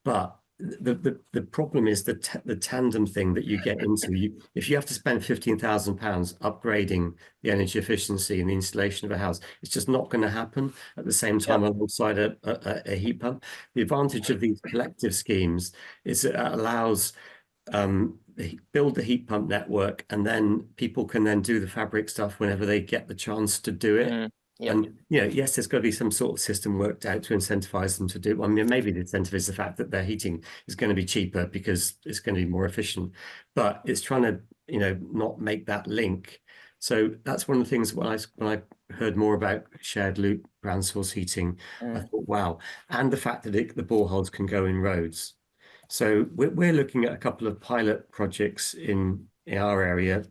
But the problem is the tandem thing that you get into. If you have to spend £15,000 upgrading the energy efficiency and the installation of a house, it's just not going to happen at the same time alongside a heat pump. The advantage of these collective schemes is it allows build the heat pump network, and then people can then do the fabric stuff whenever they get the chance to do it. And yes, there's got to be some sort of system worked out to incentivize them to do. I mean, maybe the incentive is the fact that their heating is going to be cheaper because it's going to be more efficient, but it's trying to not make that link. So that's one of the things when I heard more about shared loop ground source heating, I thought, wow. And the fact that the boreholes can go in roads. So we're looking at a couple of pilot projects in our area,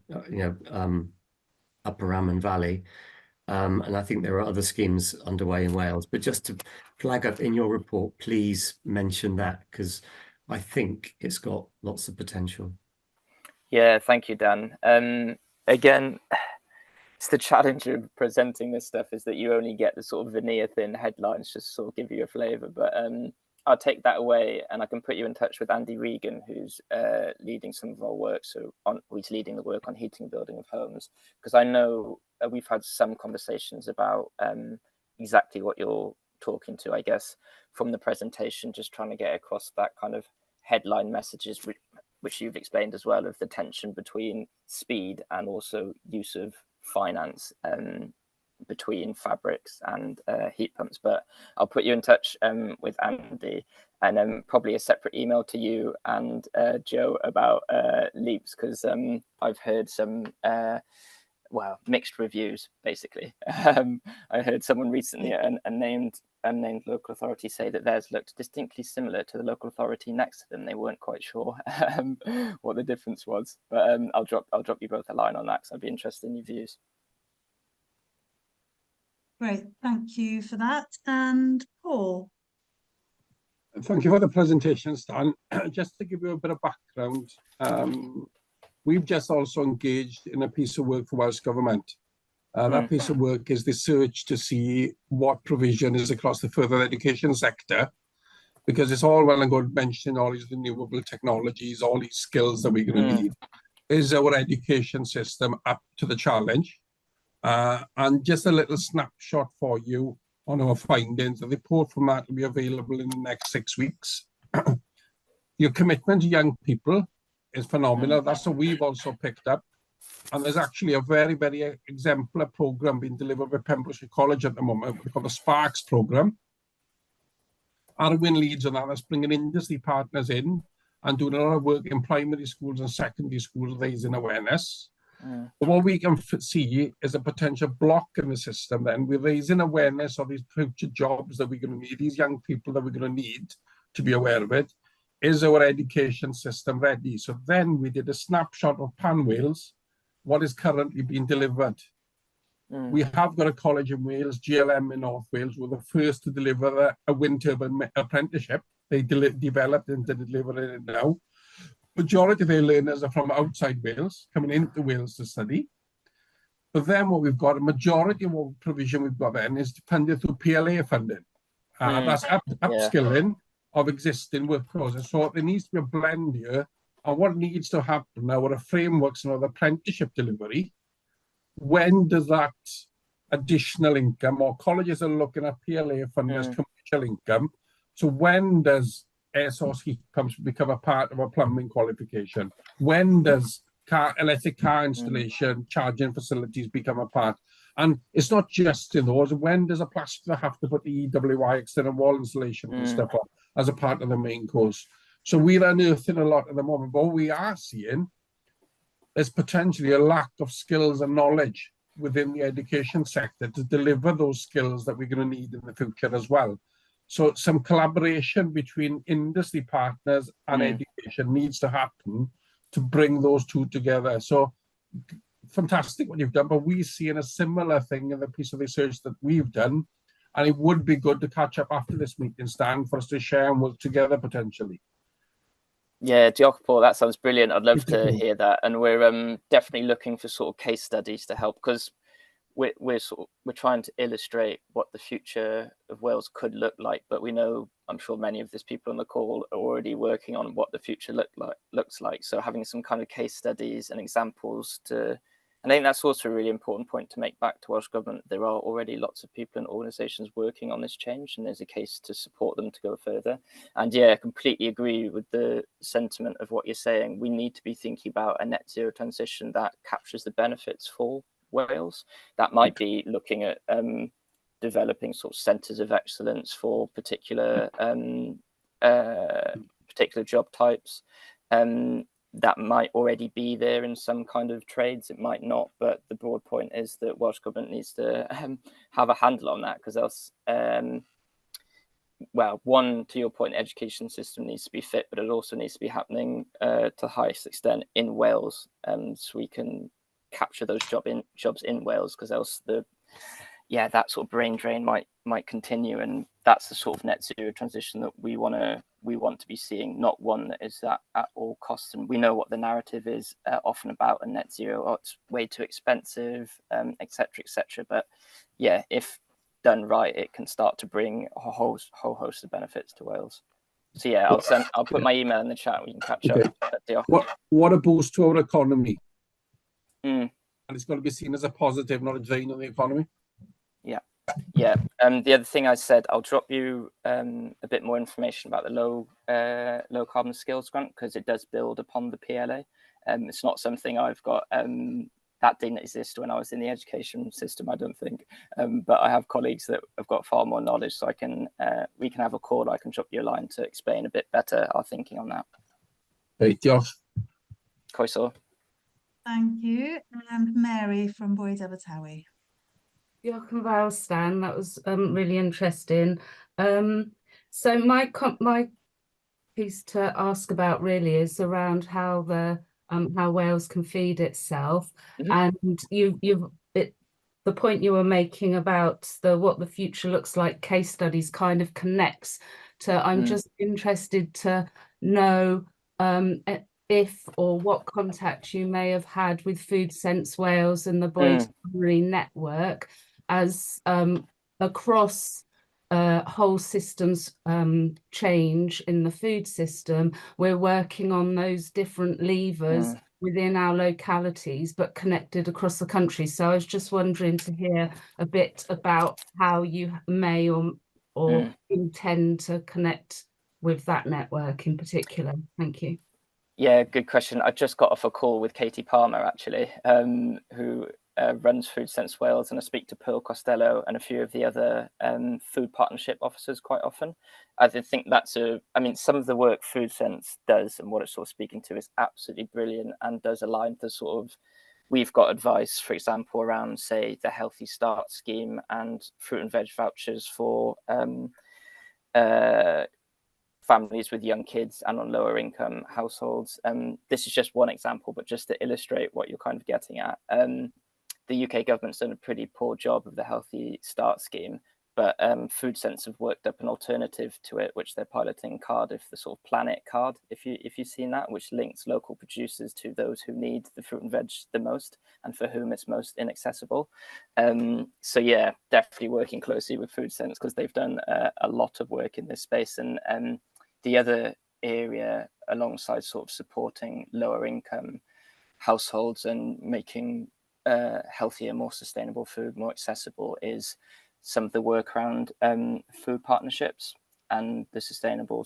Upper Amman Valley. And I think there are other schemes underway in Wales. But just to flag up in your report, please mention that, because I think it's got lots of potential. Yeah, thank you, Dan. Again, it's the challenge of presenting this stuff is that you only get the sort of veneer thin headlines just to sort of give you a flavour. But I'll take that away and I can put you in touch with Andy Regan, who's leading some of our work. He's leading the work on heating and building of homes, because I know we've had some conversations about exactly what you're talking to, I guess, from the presentation, just trying to get across that kind of headline messages, which you've explained as well, of the tension between speed and also use of finance between fabrics and heat pumps. But I'll put you in touch with Andy, and probably a separate email to you and Joe about leaps, because I've heard some well, mixed reviews, basically. I heard someone recently, a unnamed local authority, say that theirs looked distinctly similar to the local authority next to them. They weren't quite sure what the difference was, but I'll drop you both a line on that, because I'd be interested in your views. Great, thank you for that. And Paul. Thank you for the presentation, Stan. Just to give you a bit of background, we've just also engaged in a piece of work for Welsh Government. That piece of work is the search to see what provision is across the further education sector, because it's all well and good mentioning all these renewable technologies, all these skills that we're going to need. Is our education system up to the challenge? And just a little snapshot for you on our findings. The report from that will be available in the next 6 weeks. Your commitment to young people is phenomenal. That's what we've also picked up. And there's actually a very, very exemplar program being delivered by Pembrokeshire College at the moment, called the Sparks program. Arwyn leads on that. That's bringing industry partners in and doing a lot of work in primary schools and secondary schools, raising awareness. But what we can see is a potential block in the system. Then we're raising awareness of these future jobs that we're going to need, these young people that we're going to need to be aware of it. Is our education system ready? So then we did a snapshot of Pan Wales, what is currently being delivered. We have got a college in Wales, GLM in North Wales, were the first to deliver a wind turbine apprenticeship. They developed and deliver it now. Majority of their learners are from outside Wales, coming into Wales to study. But then what we've got, a majority of what provision we've got then is funded through PLA funding. That's upskilling of existing workforce. So there needs to be a blend here. And what needs to happen now are frameworks and other apprenticeship delivery. When does that additional income, or colleges are looking at PLA funding as commercial income. So when does air source heat pumps become a part of a plumbing qualification? When does electric car installation, charging facilities become a part? And it's not just in those. When does a plasterer have to put the EWI, external wall installation and stuff on as a part of the main course? So we're unearthing a lot at the moment. But what we are seeing is potentially a lack of skills and knowledge within the education sector to deliver those skills that we're going to need in the future as well. So some collaboration between industry partners and education needs to happen to bring those two together. So fantastic what you've done, but we're seeing a similar thing in the piece of research that we've done. And it would be good to catch up after this meeting, Stan, for us to share and work together potentially. Yeah, Paul, that sounds brilliant. I'd love to hear that. And we're definitely looking for sort of case studies to help, because we're trying to illustrate what the future of Wales could look like. But we know, I'm sure many of these people on the call are already working on what the future looks like. So having some kind of case studies and examples and I think that's also a really important point to make back to Welsh Government. There are already lots of people and organisations working on this change, and there's a case to support them to go further. And yeah, I completely agree with the sentiment of what you're saying. We need to be thinking about a net zero transition that captures the benefits for Wales. That might be looking at developing sort of centres of excellence for particular job types. That might already be there in some kind of trades, it might not, but the broad point is that Welsh Government needs to have a handle on that, because else, well, one, to your point, education system needs to be fit, but it also needs to be happening to the highest extent in Wales, so we can capture those jobs in Wales, because else that sort of brain drain might continue, and that's the sort of net zero transition that we want to be seeing, not one that is that at all costs. And we know what the narrative is often about a net zero. Oh, it's way too expensive, etc. But yeah, if done right, it can start to bring a whole host of benefits to Wales. So yeah, I'll put my email in the chat. We can catch up. What a boost to our economy! And it's got to be seen as a positive, not a drain on the economy. Yeah. The other thing I said, I'll drop you a bit more information about the low carbon skills grant, because it does build upon the PLA. It's not something I've got that didn't exist when I was in the education system, I don't think. But I have colleagues that have got far more knowledge, so we can have a call. I can drop you a line to explain a bit better our thinking on that. Right, diolch. Croeso. Thank you. And Mary from Boyd Abertawe. Diolch Stan, that was really interesting. So my piece to ask about really is around how Wales can feed itself, and the point you were making about what the future looks like, case studies kind of connects to. I'm just interested to know if or what contact you may have had with Food Sense Wales and the Boyd Family Network as across whole systems change in the food system. We're working on those different levers within our localities, but connected across the country. So I was just wondering to hear a bit about how you may or intend to connect with that network in particular. Thank you. Yeah, good question. I just got off a call with Katie Palmer, actually, who runs Food Sense Wales, and I speak to Pearl Costello and a few of the other food partnership officers quite often. I think that's some of the work Food Sense does and what it's sort of speaking to is absolutely brilliant and does align to sort of, we've got advice, for example, around, say, the Healthy Start scheme and fruit and veg vouchers for families with young kids and on lower income households. This is just one example, but just to illustrate what you're kind of getting at. The UK government's done a pretty poor job of the Healthy Start scheme, but Food Sense have worked up an alternative to it, which they're piloting in Cardiff, the sort of Planet card, if you've seen that, which links local producers to those who need the fruit and veg the most and for whom it's most inaccessible. So yeah, definitely working closely with Food Sense because they've done a lot of work in this space. And the other area alongside sort of supporting lower income households and making healthier, more sustainable food more accessible is some of the work around food partnerships and the sustainable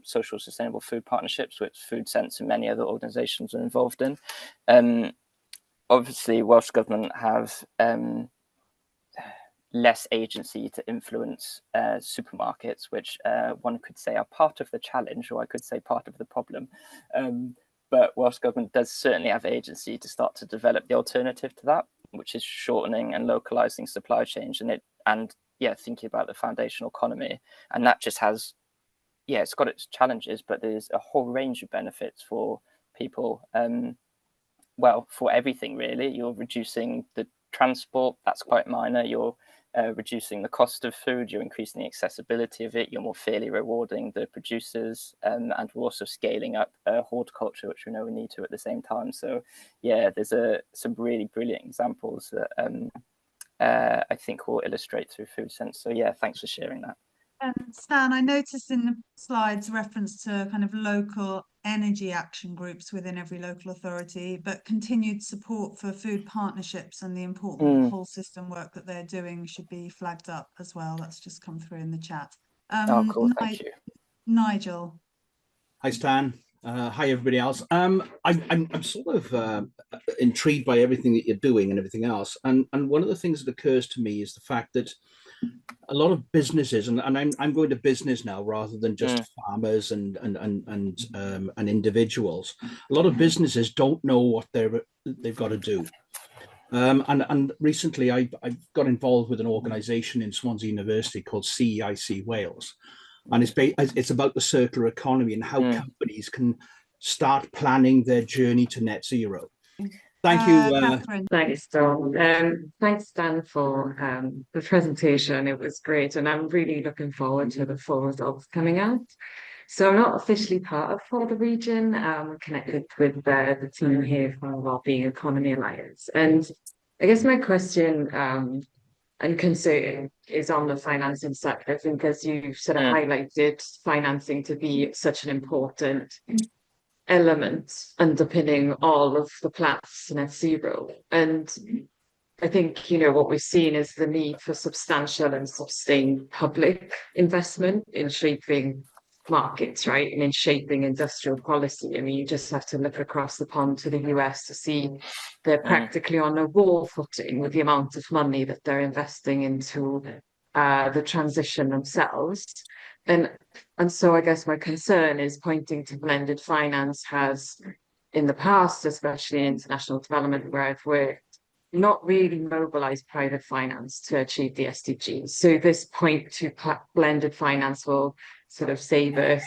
social sustainable food partnerships, which Food Sense and many other organisations are involved in. Obviously, Welsh Government have less agency to influence supermarkets, which one could say are part of the challenge, or I could say part of the problem. But Welsh Government does certainly have agency to start to develop the alternative to that, which is shortening and localizing supply chains and thinking about the foundational economy. And that just has, it's got its challenges, but there's a whole range of benefits for people. For everything really. You're reducing the transport, that's quite minor. You're reducing the cost of food, you're increasing the accessibility of it, you're more fairly rewarding the producers, and we're also scaling up horticulture, which we know we need to at the same time. So yeah, there's some really brilliant examples that I think will illustrate through Food Sense. So yeah, thanks for sharing that. And Stan, I noticed in the slides reference to kind of local energy action groups within every local authority, but continued support for food partnerships and the important whole system work that they're doing should be flagged up as well. That's just come through in the chat. Cool, thank you. Nigel. Hi, Stan. Hi, everybody else. I'm sort of intrigued by everything that you're doing and everything else. And one of the things that occurs to me is the fact that a lot of businesses, and I'm going to business now rather than just farmers and individuals. A lot of businesses don't know what they've got to do. And recently I got involved with an organisation in Swansea University called CEIC Wales, and it's about the circular economy and how companies can start planning their journey to net zero. Thank you. Thanks, Dawn. Thanks, Dan, for the presentation. It was great, and I'm really looking forward to the full results coming out. So I'm not officially part of For the Region. I'm connected with the team here from Wellbeing Economy Alliance. And I guess my question and concern is on the financing sector. I think as you sort of highlighted, financing to be such an important element underpinning all of the plans to net zero. And I think, what we've seen is the need for substantial and sustained public investment in shaping markets, right? And in shaping industrial policy. I mean, you just have to look across the pond to the US to see they're practically on a war footing with the amount of money that they're investing into the transition themselves. And so I guess my concern is pointing to blended finance has in the past, especially in international development where I've worked, not really mobilized private finance to achieve the SDGs. So this point to blended finance will sort of save us.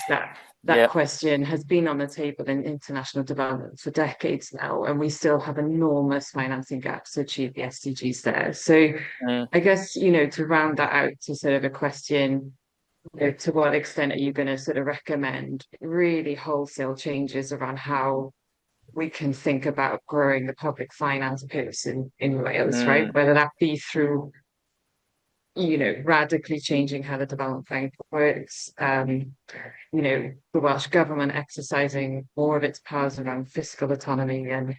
That question has been on the table in international development for decades now, and we still have enormous financing gaps to achieve the SDGs there. So I guess, to round that out to sort of a question, to what extent are you going to sort of recommend really wholesale changes around how we can think about growing the public finance piece in Wales, right? Whether that be through, radically changing how the development bank works, the Welsh Government exercising more of its powers around fiscal autonomy. And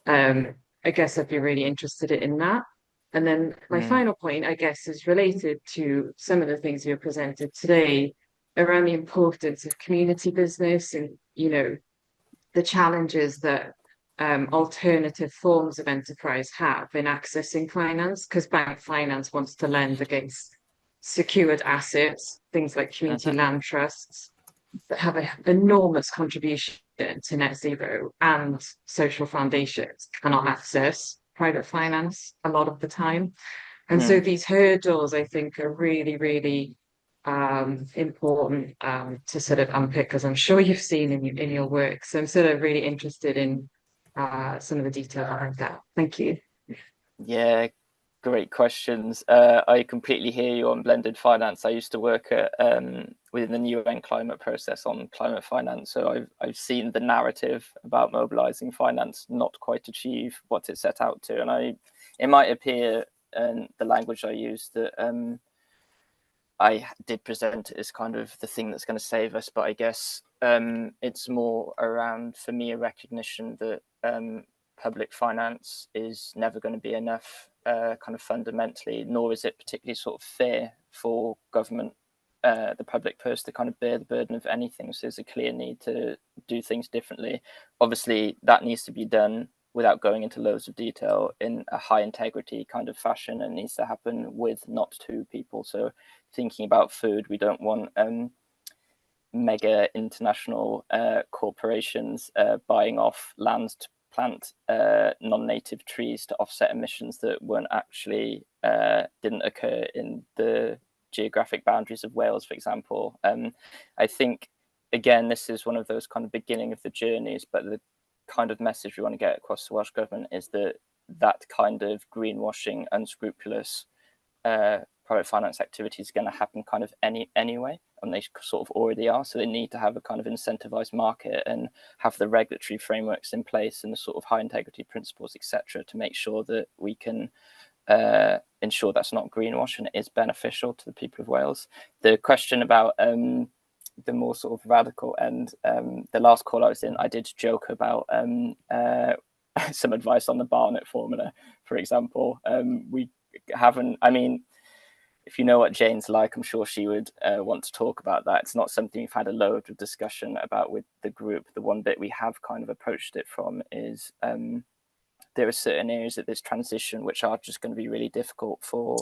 I guess I'd be really interested in that. And then my final point, I guess, is related to some of the things you presented today around the importance of community business and, the challenges that alternative forms of enterprise have in accessing finance, because bank finance wants to lend against secured assets, things like community land trusts that have an enormous contribution to net zero, and social foundations cannot access private finance a lot of the time. And so these hurdles, I think, are really, really important to sort of unpick, as I'm sure you've seen in your work. So I'm sort of really interested in some of the detail behind that. Thank you. Yeah, great questions. I completely hear you on blended finance. I used to work at within the UN climate process on climate finance, so I've seen the narrative about mobilizing finance not quite achieve what it set out to, and it might appear in the language I used that I did present it as kind of the thing that's going to save us, but I guess it's more around, for me, a recognition that public finance is never going to be enough kind of fundamentally, nor is it particularly sort of fair for government, the public purse, to kind of bear the burden of anything. So there's a clear need to do things differently. Obviously, that needs to be done without going into loads of detail in a high integrity kind of fashion, and needs to happen with, not to, people. So thinking about food, we don't want mega international corporations buying off lands to plant non-native trees to offset emissions that weren't actually didn't occur in the geographic boundaries of Wales, for example. I think, again, this is one of those kind of beginning of the journeys, but the kind of message we want to get across the Welsh Government is that that kind of greenwashing, unscrupulous private finance activity is going to happen kind of anyway, and they sort of already are. So they need to have a kind of incentivized market and have the regulatory frameworks in place and the sort of high integrity principles, etc., to make sure that we can ensure that's not greenwash and it is beneficial to the people of Wales. The question about the more sort of radical end, the last call I was in, I did joke about some advice on the Barnett formula, for example. We haven't, I mean, if you know what Jane's like, I'm sure she would want to talk about that. It's not something we've had a load of discussion about with the group. The one bit we have kind of approached it from is there are certain areas of this transition which are just going to be really difficult for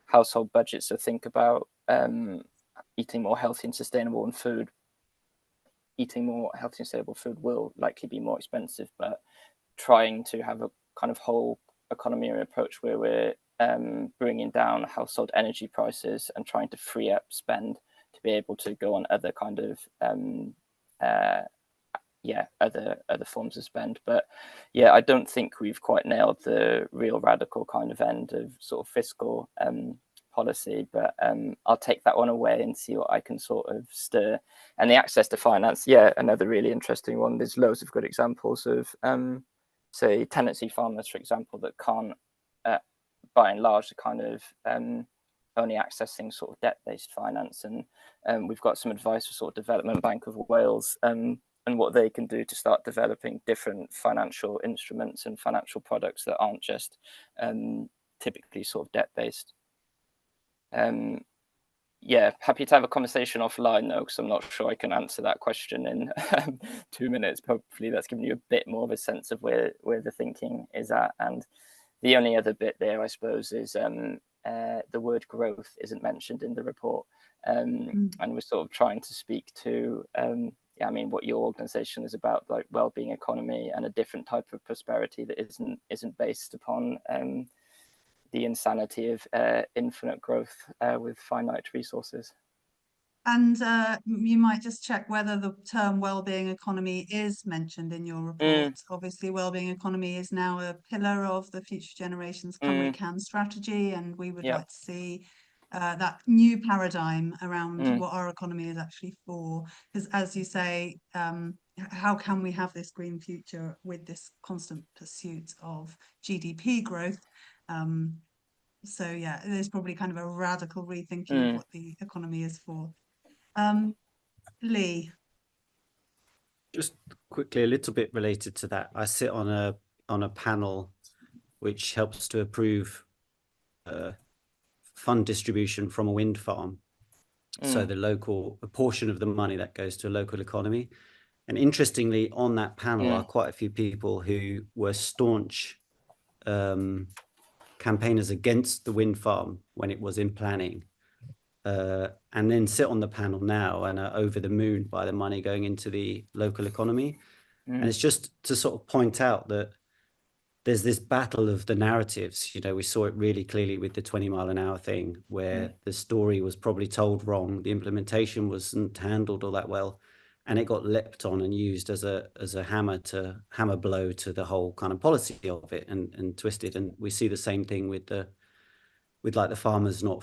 household budgets. So think about eating more healthy and sustainable and food. Eating more healthy and sustainable food will likely be more expensive, but trying to have a kind of whole economy approach where we're bringing down household energy prices and trying to free up spend to be able to go on other kind of other forms of spend. But yeah, I don't think we've quite nailed the real radical kind of end of sort of fiscal policy, but I'll take that one away and see what I can sort of stir. And the access to finance, yeah, another really interesting one. There's loads of good examples of say tenancy farmers, for example, that can't by and large, kind of only accessing sort of debt-based finance, and we've got some advice for sort of Development Bank of Wales and what they can do to start developing different financial instruments and financial products that aren't just typically sort of debt-based. Yeah, happy to have a conversation offline though, because I'm not sure I can answer that question in 2 minutes. Hopefully that's given you a bit more of a sense of where the thinking is at. And the only other bit there, I suppose, is the word growth isn't mentioned in the report. And we're sort of trying to speak to yeah, I mean, what your organization is about, like well-being economy and a different type of prosperity that isn't based upon the insanity of infinite growth with finite resources. And you might just check whether the term well-being economy is mentioned in your report. Obviously, well-being economy is now a pillar of the Future Generations Cymru Can strategy, and we would like to see that new paradigm around what our economy is actually for. Because as you say, how can we have this green future with this constant pursuit of GDP growth? So yeah, there's probably kind of a radical rethinking of what the economy is for. Lee. Just quickly, a little bit related to that. I sit on a panel which helps to approve fund distribution from a wind farm. So a portion of the money that goes to a local economy. And interestingly, on that panel are quite a few people who were staunch campaigners against the wind farm when it was in planning. And then sit on the panel now and are over the moon by the money going into the local economy. And it's just to sort of point out that there's this battle of the narratives. You know, we saw it really clearly with the 20-mile-an-hour thing, where the story was probably told wrong, the implementation wasn't handled all that well, and it got leapt on and used as a hammer blow to the whole kind of policy of it and twisted. And we see the same thing with like the farmers, no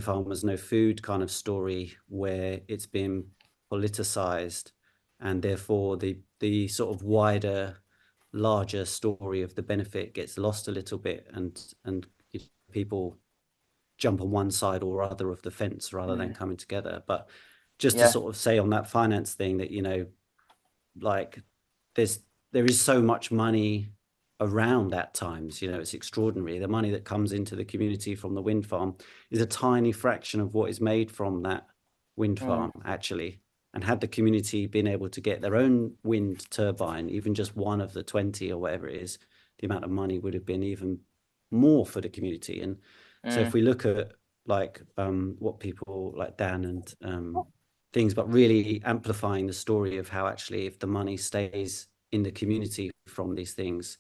farmers, no food kind of story, where it's been politicized, and therefore the sort of larger story of the benefit gets lost a little bit, and people jump on one side or other of the fence rather than coming together. But just to sort of say on that finance thing that, you know, like there is so much money around at times, you know, it's extraordinary. The money that comes into the community from the wind farm is a tiny fraction of what is made from that wind farm, actually. And had the community been able to get their own wind turbine, even just one of the 20 or whatever it is, the amount of money would have been even more for the community. And so if we look at like what people like Dan and things, but really amplifying the story of how actually if the money stays in the community from these things,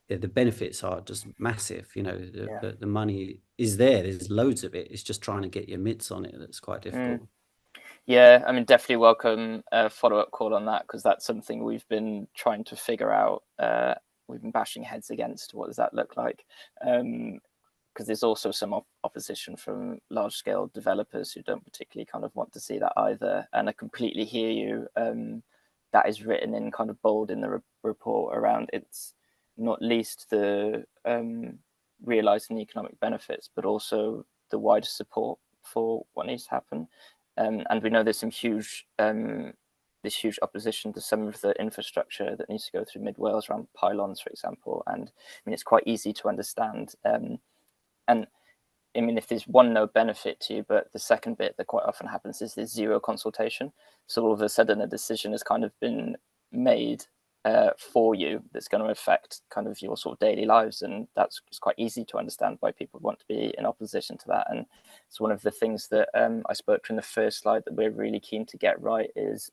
the benefits are just massive. You know, the money is there's loads of it. It's just trying to get your mitts on it that's quite difficult. Yeah, I mean, definitely welcome a follow-up call on that, because that's something we've been trying to figure out. We've been bashing heads against what does that look like, because there's also some opposition from large-scale developers who don't particularly kind of want to see that either. And I completely hear you. That is written in kind of bold in the report around it's not least the realizing the economic benefits, but also the wider support for what needs to happen. And we know there's some huge opposition to some of the infrastructure that needs to go through Mid Wales around pylons, for example. And I mean, it's quite easy to understand. And I mean, if there's no benefit to you, but the second bit that quite often happens is there's zero consultation. So all of a sudden a decision has kind of been made for you that's going to affect kind of your sort of daily lives, and that's quite easy to understand why people want to be in opposition to that. And it's one of the things that I spoke to in the first slide that we're really keen to get right is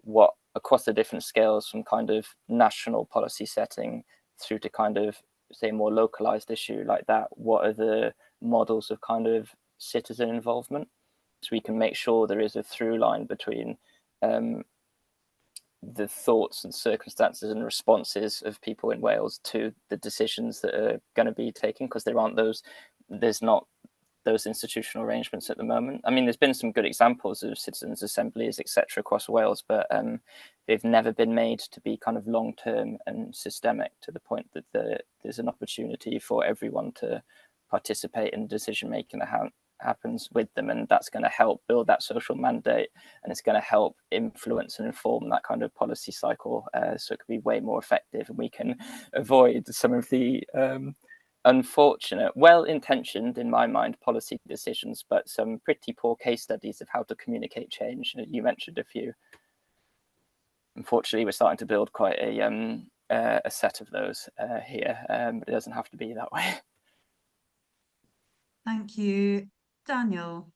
what across the different scales, from kind of national policy setting through to kind of say more localized issue like that, what are the models of kind of citizen involvement, so we can make sure there is a through line between the thoughts and circumstances and responses of people in Wales to the decisions that are going to be taken, because there's not those institutional arrangements at the moment. I mean, there's been some good examples of citizens' assemblies, etc., across Wales, but they've never been made to be kind of long-term and systemic to the point that there's an opportunity for everyone to participate in decision-making that happens with them, and that's going to help build that social mandate, and it's going to help influence and inform that kind of policy cycle, so it can be way more effective, and we can avoid some of the unfortunate, well-intentioned in my mind, policy decisions, but some pretty poor case studies of how to communicate change. You mentioned a few. Unfortunately, we're starting to build quite a set of those here, but it doesn't have to be that way. Thank you. Daniel.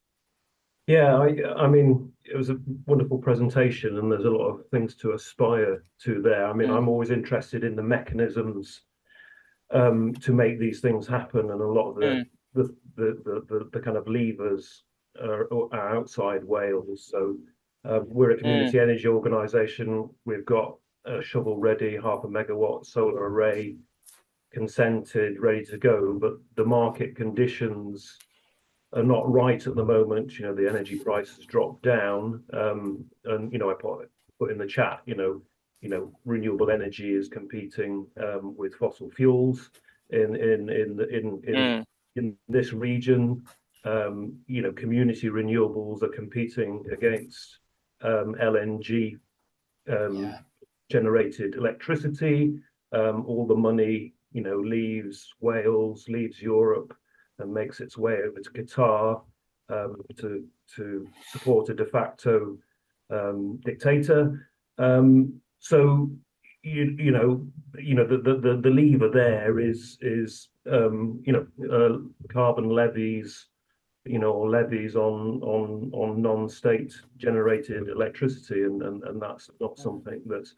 Yeah, I mean, it was a wonderful presentation, and there's a lot of things to aspire to there. I mean, I'm always interested in the mechanisms to make these things happen, and a lot of the kind of levers are outside Wales. So we're a community energy organisation. We've got a shovel-ready 0.5 megawatt solar array consented, ready to go, but the market conditions are not right at the moment. You know, the energy prices dropped down, and you know, I put in the chat, you know, renewable energy is competing with fossil fuels in this region. You know, community renewables are competing against LNG generated electricity. All the money, you know, leaves Wales, leaves Europe, and makes its way over to Qatar to support a de facto dictator. So you know the lever there is you know carbon levies, you know, or levies on non-state generated electricity, and that's not something that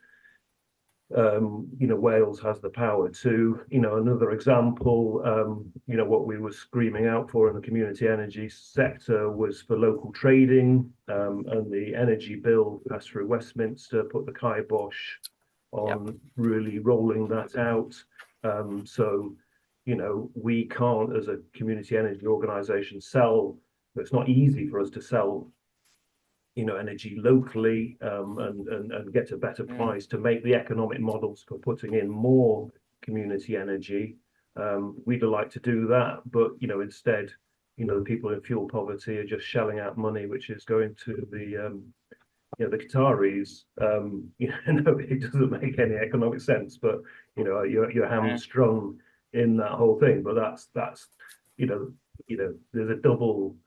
you know, Wales has the power to. You know, another example, you know, what we were screaming out for in the community energy sector was for local trading, and the energy bill passed through Westminster put the kibosh on really rolling that out. So, you know, we can't, as a community energy organisation, sell. It's not easy for us to sell, you know, energy locally, and get a better price to make the economic models for putting in more community energy. We'd like to do that, but you know, instead, you know, the people in fuel poverty are just shelling out money, which is going to the you know, the Qataris. You know, it doesn't make any economic sense, but you know, you're hamstrung in that whole thing. But that's you know, there's a double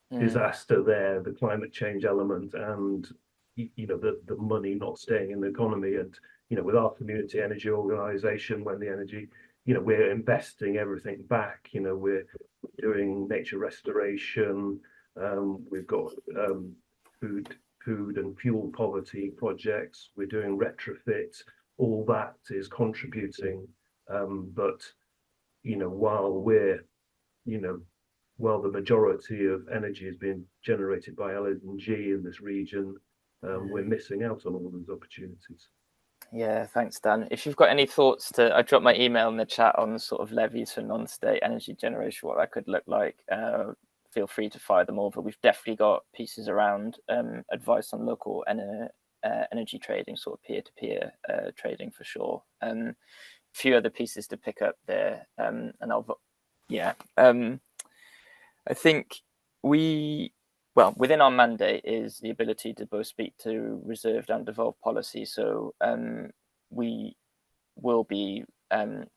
disaster there, the climate change element, and you know, the money not staying in the economy. And you know, with our community energy organisation, when the energy, you know, we're investing everything back. You know, we're doing nature restoration. We've got food and fuel poverty projects. We're doing retrofit. All that is contributing, but you know, while the majority of energy is being generated by LNG in this region, we're missing out on all those opportunities. Yeah, thanks, Dan. If you've got any thoughts I dropped my email in the chat on sort of levies for non-state energy generation, what that could look like. Feel free to fire them over. We've definitely got pieces around advice on local energy trading, sort of peer-to-peer trading for sure. A few other pieces to pick up there, and I think within our mandate is the ability to both speak to reserved and devolved policy. So we will be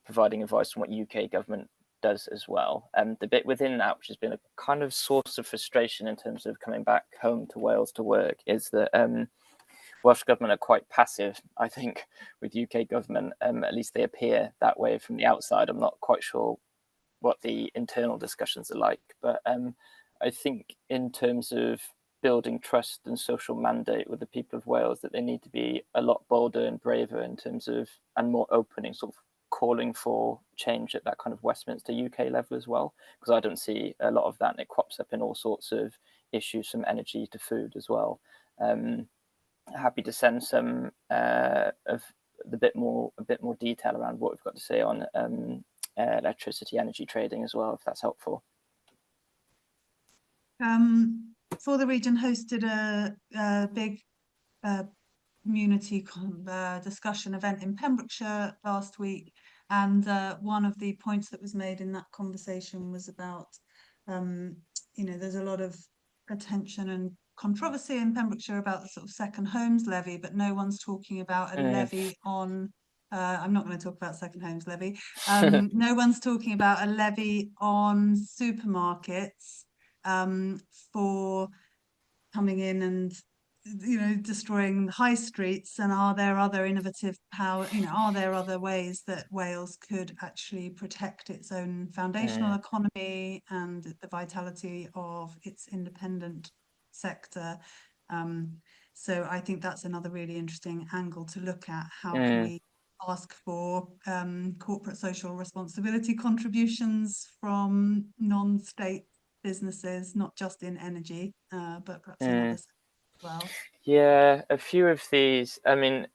providing advice on what UK government does as well. The bit within that, which has been a kind of source of frustration in terms of coming back home to Wales to work, is that Welsh government are quite passive, I think, with UK government. At least they appear that way from the outside. I'm not quite sure what the internal discussions are like, but I think in terms of building trust and social mandate with the people of Wales, that they need to be a lot bolder and braver in terms of, and more opening, sort of calling for change at that kind of Westminster UK level as well, because I don't see a lot of that, and it crops up in all sorts of issues from energy to food as well. Happy to send some of a bit more detail around what we've got to say on electricity energy trading as well, if that's helpful. For the region hosted a big community discussion event in Pembrokeshire last week, and one of the points that was made in that conversation was about you know, there's a lot of attention and controversy in Pembrokeshire about the sort of second homes levy, but no one's talking about a levy on I'm not going to talk about second homes levy. No one's talking about a levy on supermarkets for coming in and destroying high streets, and are there other innovative power, are there other ways that Wales could actually protect its own foundational economy and the vitality of its independent sector? So I think that's another really interesting angle to look at. How can we ask for corporate social responsibility contributions from non-state businesses, not just in energy, but perhaps in other sectors as well? Yeah, a few of these, I mean,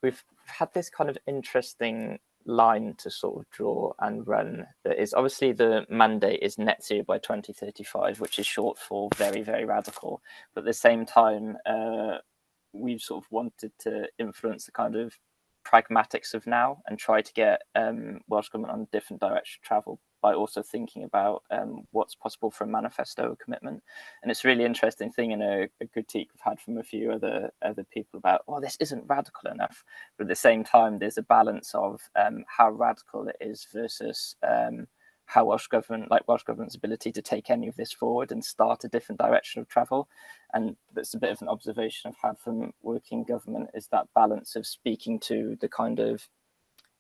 we've had this kind of interesting line to sort of draw and run that is obviously the mandate is net zero by 2035, which is short for very, very radical. But at the same time, we've sort of wanted to influence the kind of pragmatics of now and try to get Welsh Government on a different direction of travel by also thinking about what's possible for a manifesto commitment. And it's a really interesting thing, and a critique we've had from a few other people about, oh, this isn't radical enough. But at the same time, there's a balance of how radical it is versus how Welsh Government's ability to take any of this forward and start a different direction of travel. And that's a bit of an observation I've had from working government, is that balance of speaking to the kind of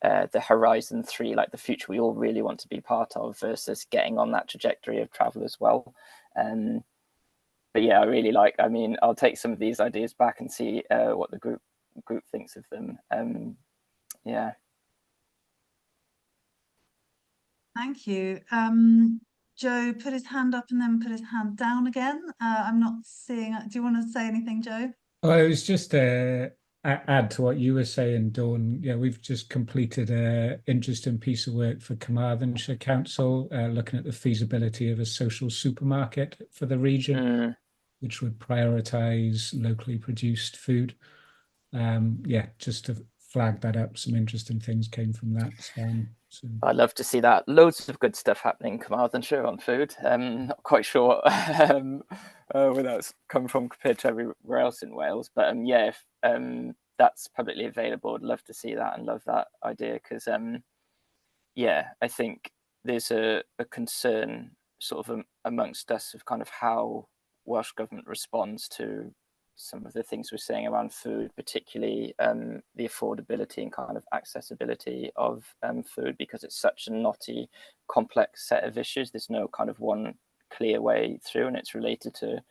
the horizon 3, like the future we all really want to be part of, versus getting on that trajectory of travel as well. But yeah, I really I mean, I'll take some of these ideas back and see what the group thinks of them. Yeah. Thank you. Joe put his hand up and then put his hand down again. I'm not seeing. Do you want to say anything, Joe? Well, it was just add to what you were saying, Dawn. Yeah, we've just completed an interesting piece of work for Carmarthenshire Council, looking at the feasibility of a social supermarket for the region, which would prioritise locally produced food. Yeah, just to flag that up, some interesting things came from that. So I'd love to see that. Loads of good stuff happening in Carmarthenshire on food. Not quite sure where that's come from compared to everywhere else in Wales. But yeah, if that's publicly available, I'd love to see that and love that idea, because yeah, I think there's a concern sort of amongst us of kind of how Welsh Government responds to some of the things we're saying around food, particularly the affordability and kind of accessibility of food, because it's such a knotty, complex set of issues. There's no kind of one clear way through, and it's related to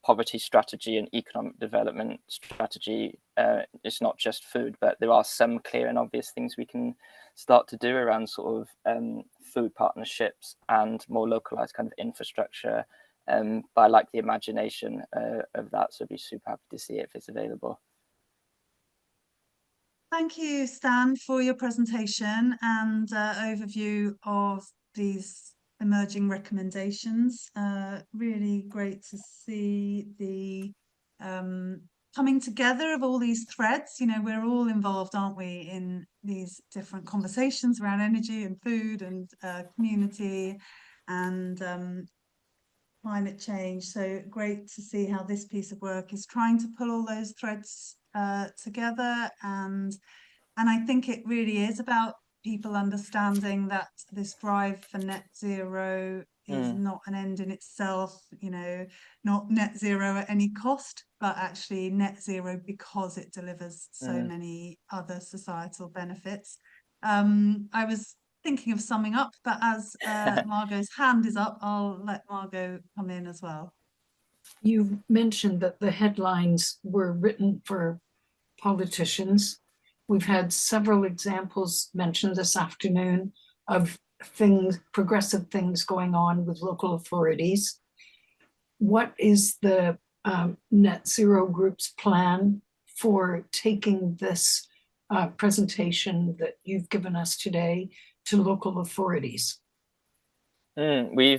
poverty strategy and economic development strategy. It's not just food, but there are some clear and obvious things we can start to do around sort of food partnerships and more localized kind of infrastructure. But I like the imagination of that, so I'd be super happy to see it if it's available. Thank you, Stan, for your presentation and overview of these emerging recommendations. Really great to see the coming together of all these threads. We're all involved, aren't we, in these different conversations around energy and food and community and climate change. So great to see how this piece of work is trying to pull all those threads together, and I think it really is about people understanding that this drive for net zero is not an end in itself, not net zero at any cost, but actually net zero because it delivers so many other societal benefits. I was thinking of summing up, but as Margot's hand is up, I'll let Margot come in as well. You mentioned that the headlines were written for politicians. We've had several examples mentioned this afternoon of progressive things going on with local authorities. What is the Net Zero Group's plan for taking this presentation that you've given us today to local authorities? We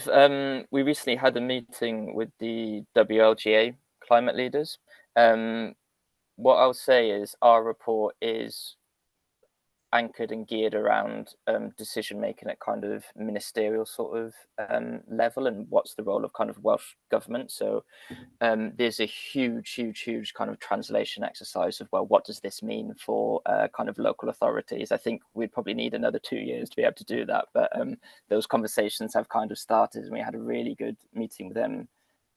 recently had a meeting with the WLGA climate leaders. What I'll say is our report is anchored and geared around decision making at kind of ministerial sort of level, and what's the role of kind of Welsh Government. So there's a huge kind of translation exercise of, well, what does this mean for kind of local authorities? I think we'd probably need another 2 years to be able to do that, but those conversations have kind of started, and we had a really good meeting with them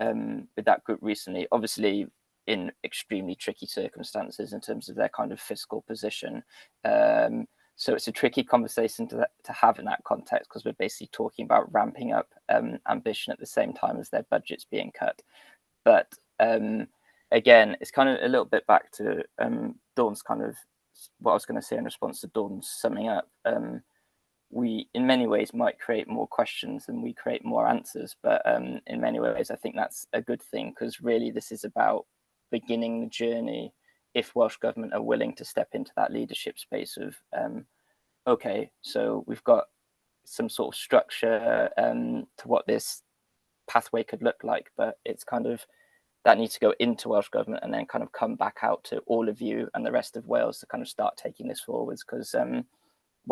with that group recently, obviously in extremely tricky circumstances in terms of their kind of fiscal position. So it's a tricky conversation to have in that context, because we're basically talking about ramping up ambition at the same time as their budget's being cut. But again, it's kind of a little bit back to Dawn's kind of what I was going to say in response to Dawn's summing up. We, in many ways, might create more questions than we create more answers. But in many ways, I think that's a good thing, because really this is about beginning the journey, if Welsh Government are willing to step into that leadership space of, okay, so we've got some sort of structure to what this pathway could look like, but it's kind of, that needs to go into Welsh Government and then kind of come back out to all of you and the rest of Wales to kind of start taking this forwards, because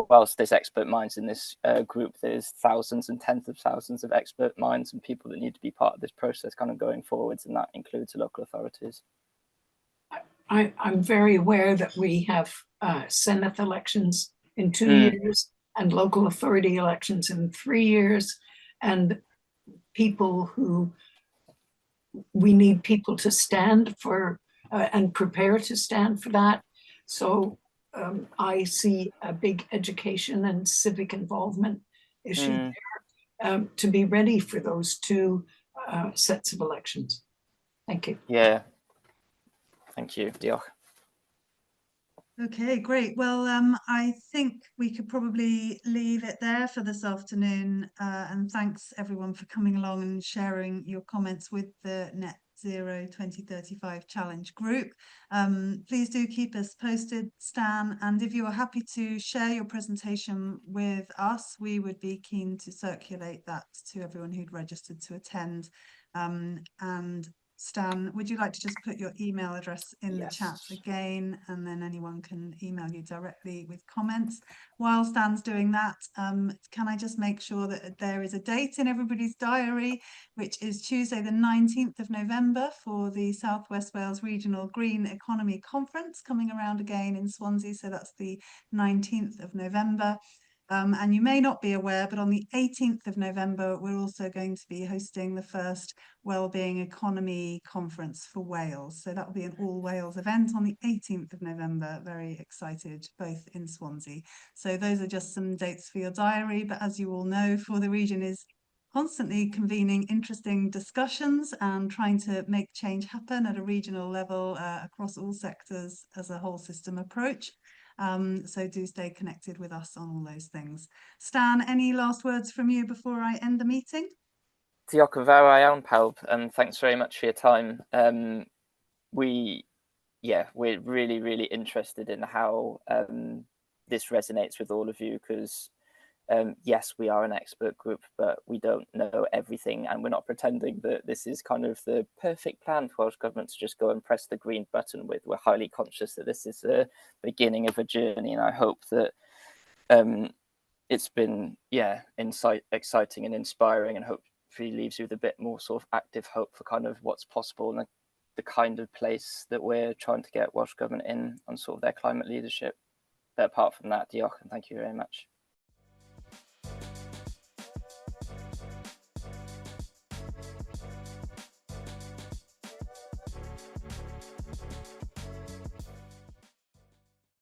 whilst there's expert minds in this group, there's thousands and tens of thousands of expert minds and people that need to be part of this process kind of going forwards, and that includes the local authorities. I'm very aware that we have Senedd elections in 2 years and local authority elections in 3 years, and we need people to stand for and prepare to stand for that. So I see a big education and civic involvement issue there, to be ready for those 2 sets of elections. Thank you. Yeah. Thank you. Diolch. Okay, great. Well, I think we could probably leave it there for this afternoon. And thanks everyone for coming along and sharing your comments with the Net Zero 2035 Challenge group. Please do keep us posted, Stan. And if you're happy to share your presentation with us, we would be keen to circulate that to everyone who'd registered to attend. And Stan, would you like to just put your email address in the chat again, and then anyone can email you directly with comments? While Stan's doing that, can I just make sure that there is a date in everybody's diary, which is Tuesday the 19th of November for the South West Wales Regional Green Economy Conference, coming around again in Swansea, so that's the 19th of November. And you may not be aware, but on the 18th of November, we're also going to be hosting the first Wellbeing Economy Conference for Wales. So that will be an all Wales event on the 18th of November. Very excited, both in Swansea. So those are just some dates for your diary. But as you all know, For the Region is constantly convening interesting discussions and trying to make change happen at a regional level across all sectors as a whole system approach. So do stay connected with us on all those things. Stan, any last words from you before I end the meeting? Diolch yn fawr iawn pawb, and thanks very much for your time. We're really, really interested in how this resonates with all of you, because yes, we are an expert group, but we don't know everything, and we're not pretending that this is kind of the perfect plan for Welsh Government to just go and press the green button with. We're highly conscious that this is the beginning of a journey, and I hope that it's been exciting and inspiring, and hopefully leaves you with a bit more sort of active hope for kind of what's possible and the kind of place that we're trying to get Welsh Government in on sort of their climate leadership. But apart from that, diolch and thank you very much.